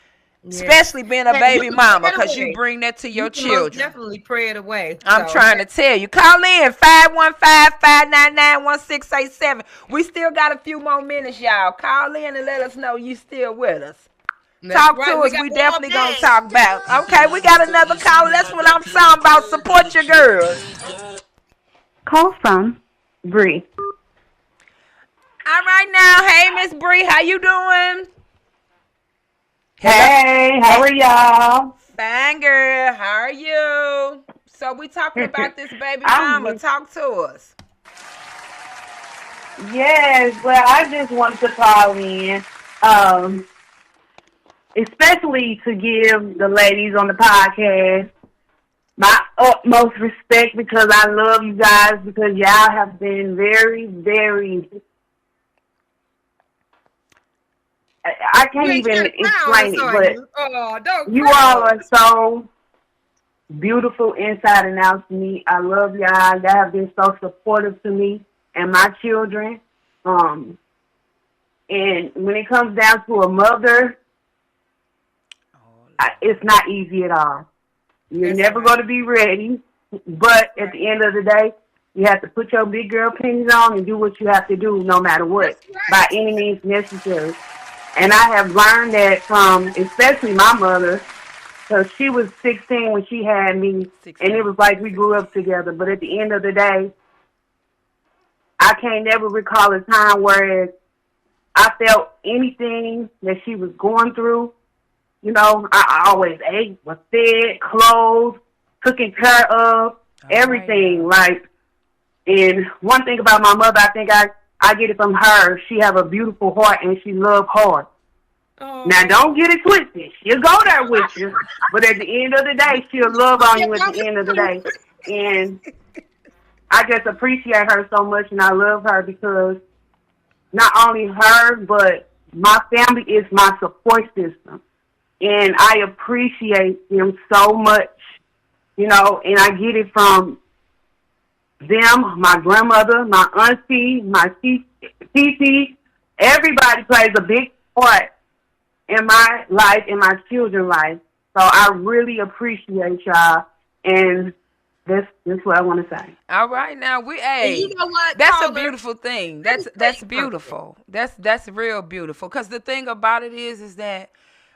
S3: Yes.
S2: Especially being a
S3: Hey, you
S2: baby
S3: can pray
S2: mama,
S3: it
S2: because you
S3: away.
S2: bring that to
S3: You
S2: your
S3: can most
S2: children.
S3: definitely pray it away.
S2: I'm
S3: So
S2: trying to tell you. Call in 515-599-1687. We still got a few more minutes, y'all. Call in and let us know you still with us.
S3: that's
S2: Talk to
S3: right. We
S2: us.
S3: got
S2: We
S3: one more
S2: definitely gonna
S3: game.
S2: talk about. Okay, we got another caller. That's what I'm talking about. Support your girls.
S5: Call from Bree.
S2: All right now. Hey, Miss Bree, how you doing? Hello.
S5: Hey, how are y'all?
S2: Fine, girl. How are you? So we talking about this baby mama.
S5: I'm
S2: Talk to us.
S5: yes. Well, I just wanted to call in, um, especially to give the ladies on the podcast my utmost respect because I love you guys because y'all have been very, very. I
S3: You
S5: can't
S3: ain't
S5: even
S3: trying to cry on us,
S5: explain it,
S3: are
S5: but
S3: you? Oh, don't
S5: you
S3: cry
S5: all
S3: on
S5: are
S3: us.
S5: so beautiful inside and out to me. I love y'all. Y'all have been so supportive to me and my children. And when it comes down to a mother, it's not easy at all. You're
S3: That's
S5: never
S3: right.
S5: going to be ready, but at the end of the day, you have to put your big girl panties on and do what you have to do no matter what,
S3: That's
S5: by
S3: right.
S5: any means necessary. And I have learned that from especially my mother, because she was 16 when she had me, and it
S2: 16.
S5: was like we grew up together. But at the end of the day, I can't never recall a time where I felt anything that she was going through. You know, I always ate, was fed, clothed, taken care of,
S2: All right
S5: everything.
S2: now.
S5: Like, and one thing about my mother, I think I get it from her. She have a beautiful heart and she love hard. Now,
S3: Oh.
S5: don't get it twisted. She'll go there with you, but at the end of the day, she'll love on you at the end of the day. And I just appreciate her so much, and I love her because not only her, but my family is my support system. And I appreciate them so much, you know, and I get it from them, my grandmother, my auntie, my TT. Everybody plays a big part in my life, in my children's life. So I really appreciate y'all, and that's what I want to say.
S2: All right now, we
S3: And you
S2: hey,
S3: know what,
S2: that's a
S3: caller?
S2: beautiful thing.
S3: Let me
S2: That's
S3: tell
S2: that's
S3: you something.
S2: beautiful. That's real beautiful. Cause the thing about it is that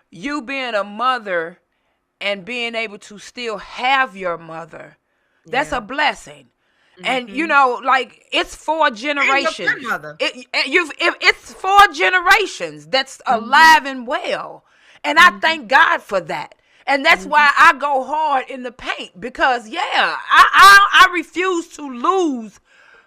S2: you being a mother and being able to still have your mother, that's
S3: Yeah.
S2: a blessing. And you
S3: Mm-hmm.
S2: know, like it's four
S3: And your
S2: generations.
S3: grandmother.
S2: It's four generations that's
S3: Mm-hmm.
S2: alive and well, and I
S3: Mm-hmm.
S2: thank God for that. And that's
S3: Mm-hmm.
S2: why I go hard in the paint because yeah, I refuse to lose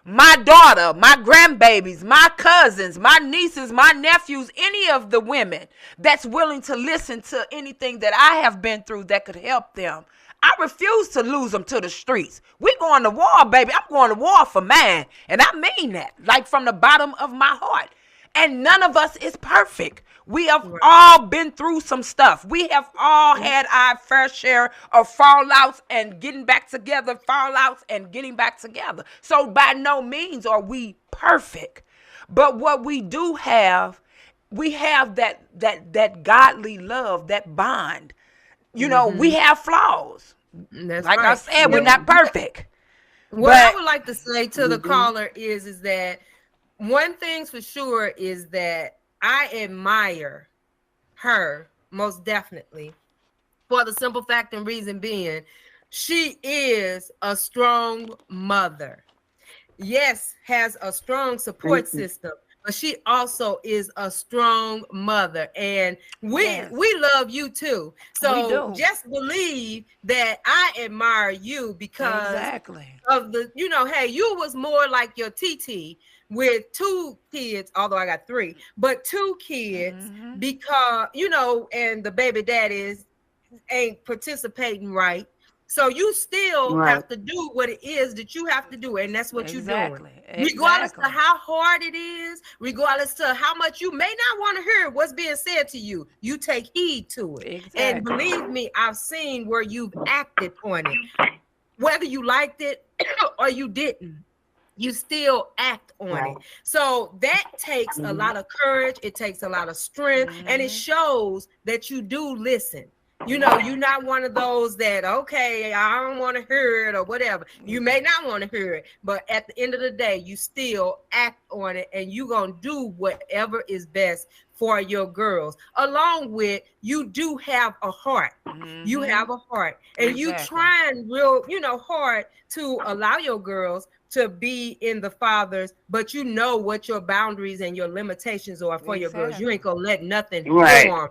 S2: my daughter, my grandbabies, my cousins, my nieces, my nephews, any of the women that's willing to listen to anything that I have been through that could help them. I refuse to lose them to the streets. We going to war, baby. I'm going to war for mine. And I mean that, like from the bottom of my heart. And none of us is perfect. We have
S3: Right.
S2: all been through some stuff. We have all had our fair share of fallouts and getting back together, fallouts and getting back together. So by no means are we perfect. But what we do have, we have that godly love, that bond. You know, we
S3: Mm-hmm.
S2: have flaws.
S3: That's
S2: Like I
S3: right.
S2: said, we're
S3: And
S2: not perfect.
S3: what I
S2: But
S3: would like to say to the caller is that one thing's for sure is that I admire her most definitely for the simple fact and reason being she is a strong mother. Yes, has a strong support
S5: Thank you.
S3: system, but she also is a strong mother, and we
S2: yes,
S3: we love you too.
S2: we
S3: So
S2: do.
S3: just believe that I admire you because
S2: Exactly.
S3: of the, you know, hey, you was more like your TT with two kids, although I got three, but two kids
S2: Mm-hmm.
S3: because, you know, and the baby daddies ain't participating right. So you still have to do what it is that you have to do, and that's what you're doing. Regardless of how hard it is, regardless to how much you may not want to hear what's being said to you, you take heed to it. And believe me, I've seen where you've acted on it. Whether you liked it or you didn't, you still act on it. So that takes a lot of courage. It takes a lot of strength, and it shows that you do listen. You know, you're not one of those that, okay, I don't want to hear it or whatever. You may not want to hear it, but at the end of the day, you still act on it, and you're going to do whatever is best for your girls. Along with, you do have a heart. You have a heart, and you trying real, hard to allow your girls to be in the fathers, but you know what your boundaries and your limitations are for your girls. You ain't gonna let nothing harm.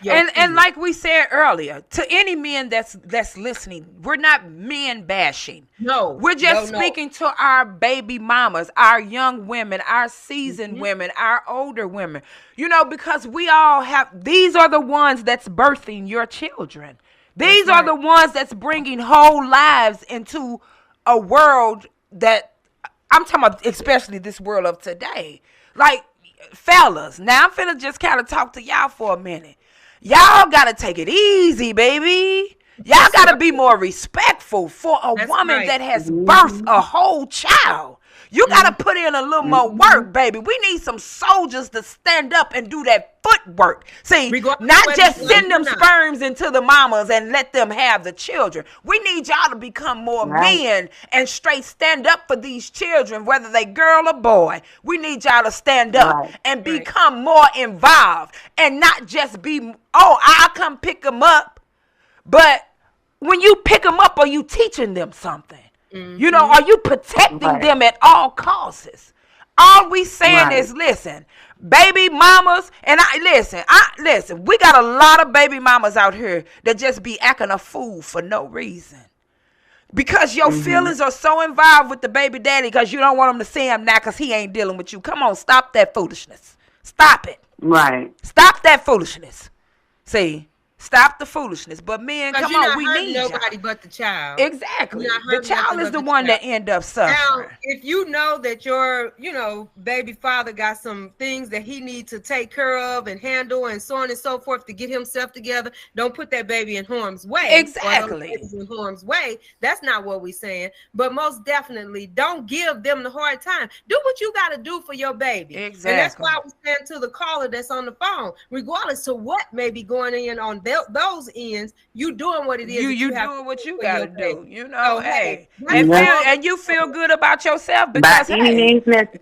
S2: And like we said earlier, to any men that's listening, we're not men bashing.
S3: No,
S2: we're just speaking to our baby mamas, our young women, our seasoned women, our older women. Because we all have. These are the ones that's birthing your children. These are the ones that's bringing whole lives into a world that I'm talking about, especially this world of today. Like, fellas, now I'm finna just kind of talk to y'all for a minute. Y'all gotta take it easy, baby. Y'all gotta be more respectful for a woman that has birthed a whole child. You got to put in a little more work, baby. We need some soldiers to stand up and do that footwork. See, not just send them sperms into the mamas and let them have the children. We need y'all to become more men and straight stand up for these children, whether they girl or boy. We need y'all to stand up and become more involved and not just be, I'll come pick them up. But when you pick them up, are you teaching them something? Are you protecting them at all costs? All we saying is, listen, baby mamas, and listen, we got a lot of baby mamas out here that just be acting a fool for no reason. Because your feelings are so involved with the baby daddy because you don't want him to see him now because he ain't dealing with you. Come on, stop that foolishness. Stop it. Stop that foolishness. See? Stop the foolishness. But men, come on, we need
S3: nobody but the child.
S2: Exactly. The child is the one that end up suffering.
S3: Now, if you know that your, baby father got some things that he needs to take care of and handle and so on and so forth to get himself together, don't put that baby in harm's way.
S2: Exactly.
S3: In harm's way. That's not what we're saying. But most definitely, don't give them the hard time. Do what you got to do for your baby.
S2: Exactly.
S3: And that's why we stand to the caller that's on the phone, regardless of what may be going on those ends, you doing what it is.
S2: You doing what you gotta do. Hey, and you feel good about yourself because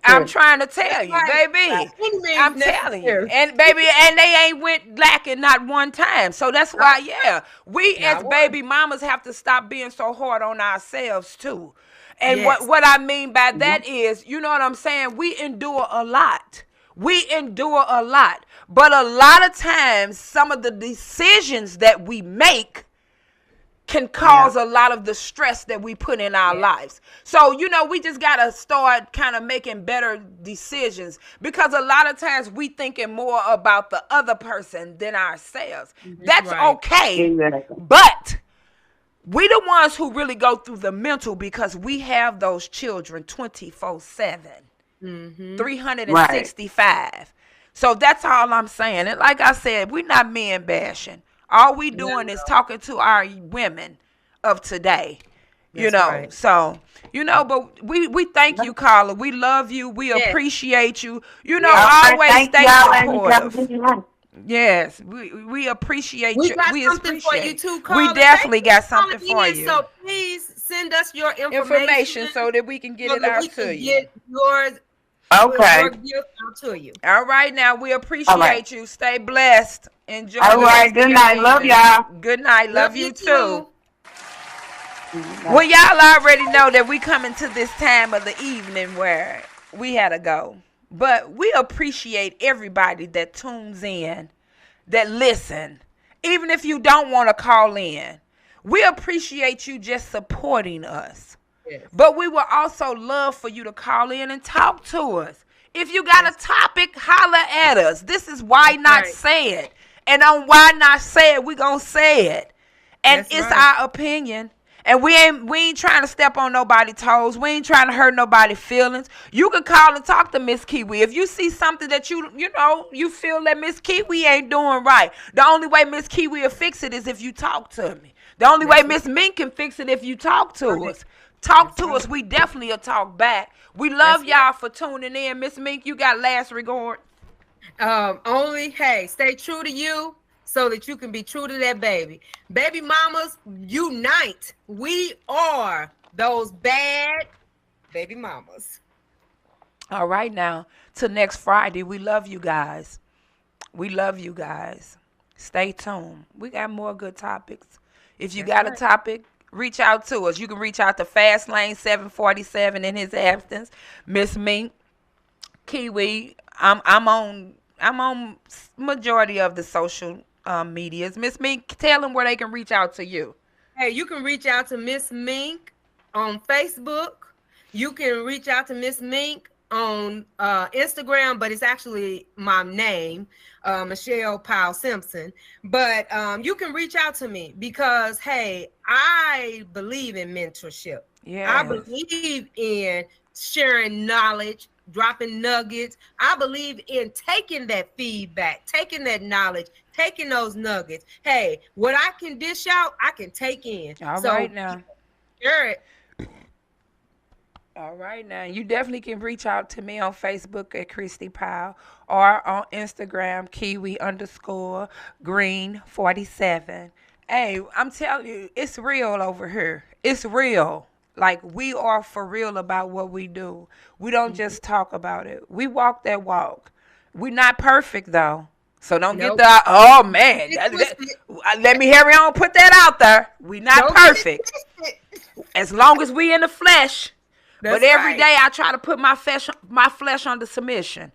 S2: I'm trying to tell you, baby. I'm telling you, and baby, and they ain't went lacking not one time. So that's why, we as baby mamas have to stop being so hard on ourselves too. And what I mean by that is, you know what I'm saying? We endure a lot. But a lot of times, some of the decisions that we make can cause a lot of the stress that we put in our lives. So, we just got to start kind of making better decisions because a lot of times we thinking more about the other person than ourselves. That's okay. But we the ones who really go through the mental because we have those children 24/7. 365. So that's all I'm saying. And like I said, we're not men bashing. All we doing is talking to our women of today. So, but we thank you, Carla. We love you. We appreciate you. Always stay supportive. Yes, we appreciate you.
S3: We got something for you too, Carla.
S2: We definitely got something for you.
S3: So please send us your information
S2: so that we can get it out to you.
S3: Get yours.
S5: Okay.
S3: To you.
S2: All right, now we appreciate you. Stay blessed. Enjoy.
S5: All right. Good night. Love y'all.
S2: Good night. Love you too. Well, y'all already know that we coming to this time of the evening where we had to go. But we appreciate everybody that tunes in, that listen. Even if you don't want to call in, we appreciate you just supporting us. But we would also love for you to call in and talk to us. If you got a topic, holler at us. This is Why Not Say It. And on Why Not Say It, we're going to say it. And it's our opinion. And we ain't trying to step on nobody's toes. We ain't trying to hurt nobody's feelings. You can call and talk to Miss Kiwi. If you see something that you feel that Miss Kiwi ain't doing right, the only way Miss Kiwi will fix it is if you talk to me. The only way Miss Mink can fix it if you talk to us. Talk to us. We definitely will talk back. We love y'all for tuning in. Miss Mink, you got last regard?
S3: Stay true to you so that you can be true to that baby. Baby mamas, unite. We are those bad baby mamas.
S2: All right, now, till next Friday. We love you guys. We love you guys. Stay tuned. We got more good topics. If you got a topic, reach out to us. You can reach out to Fastlane 747 in his absence. Miss Mink, Kiwi. I'm on majority of the social medias. Miss Mink, tell them where they can reach out to you.
S3: Hey, you can reach out to Miss Mink on Facebook. You can reach out to Miss Mink on Instagram, but it's actually my name, Michelle Powell Simpson. But you can reach out to me because, hey, I believe in mentorship. Yeah, I believe in sharing knowledge, dropping nuggets. I believe in taking that feedback, taking that knowledge, taking those nuggets. Hey, what I can dish out, I can take in.
S2: All right now. Share it. All right now. You definitely can reach out to me on Facebook at Christy Powell or on Instagram, Kiwi_Green47. Hey, I'm telling you, it's real over here. It's real. Like, we are for real about what we do. We don't just talk about it. We walk that walk. We're not perfect, though. So don't get the, oh, man. Let me hurry on, put that out there. We're not perfect. As long as we in the flesh. But every day I try to put my flesh under submission.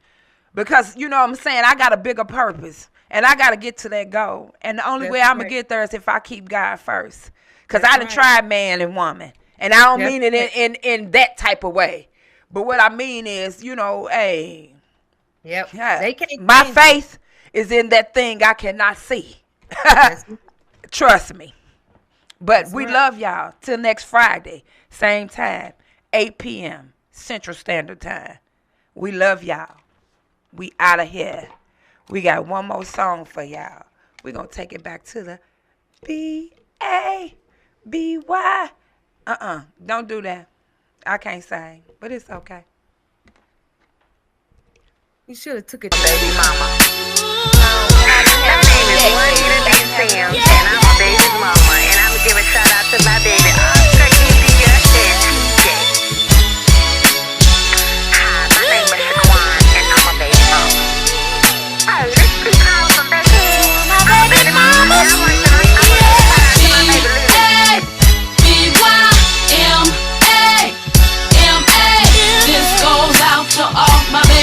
S2: Because, you know what I'm saying, I got a bigger purpose. And I got to get to that goal. And the only way I'm going to get there is if I keep God first. Because I done tried man and woman. And I don't mean it in that type of way. But what I mean is, hey.
S3: Yep. They can't
S2: my faith is in that thing I cannot see. Trust me. But we love y'all. Till next Friday. Same time. 8 p.m. Central Standard Time. We love y'all. We out of here. We got one more song for y'all. We're going to take it back to the B-A-B-Y. Don't do that. I can't sing, but it's okay.
S3: You should have took it to baby mama. That name is Sam.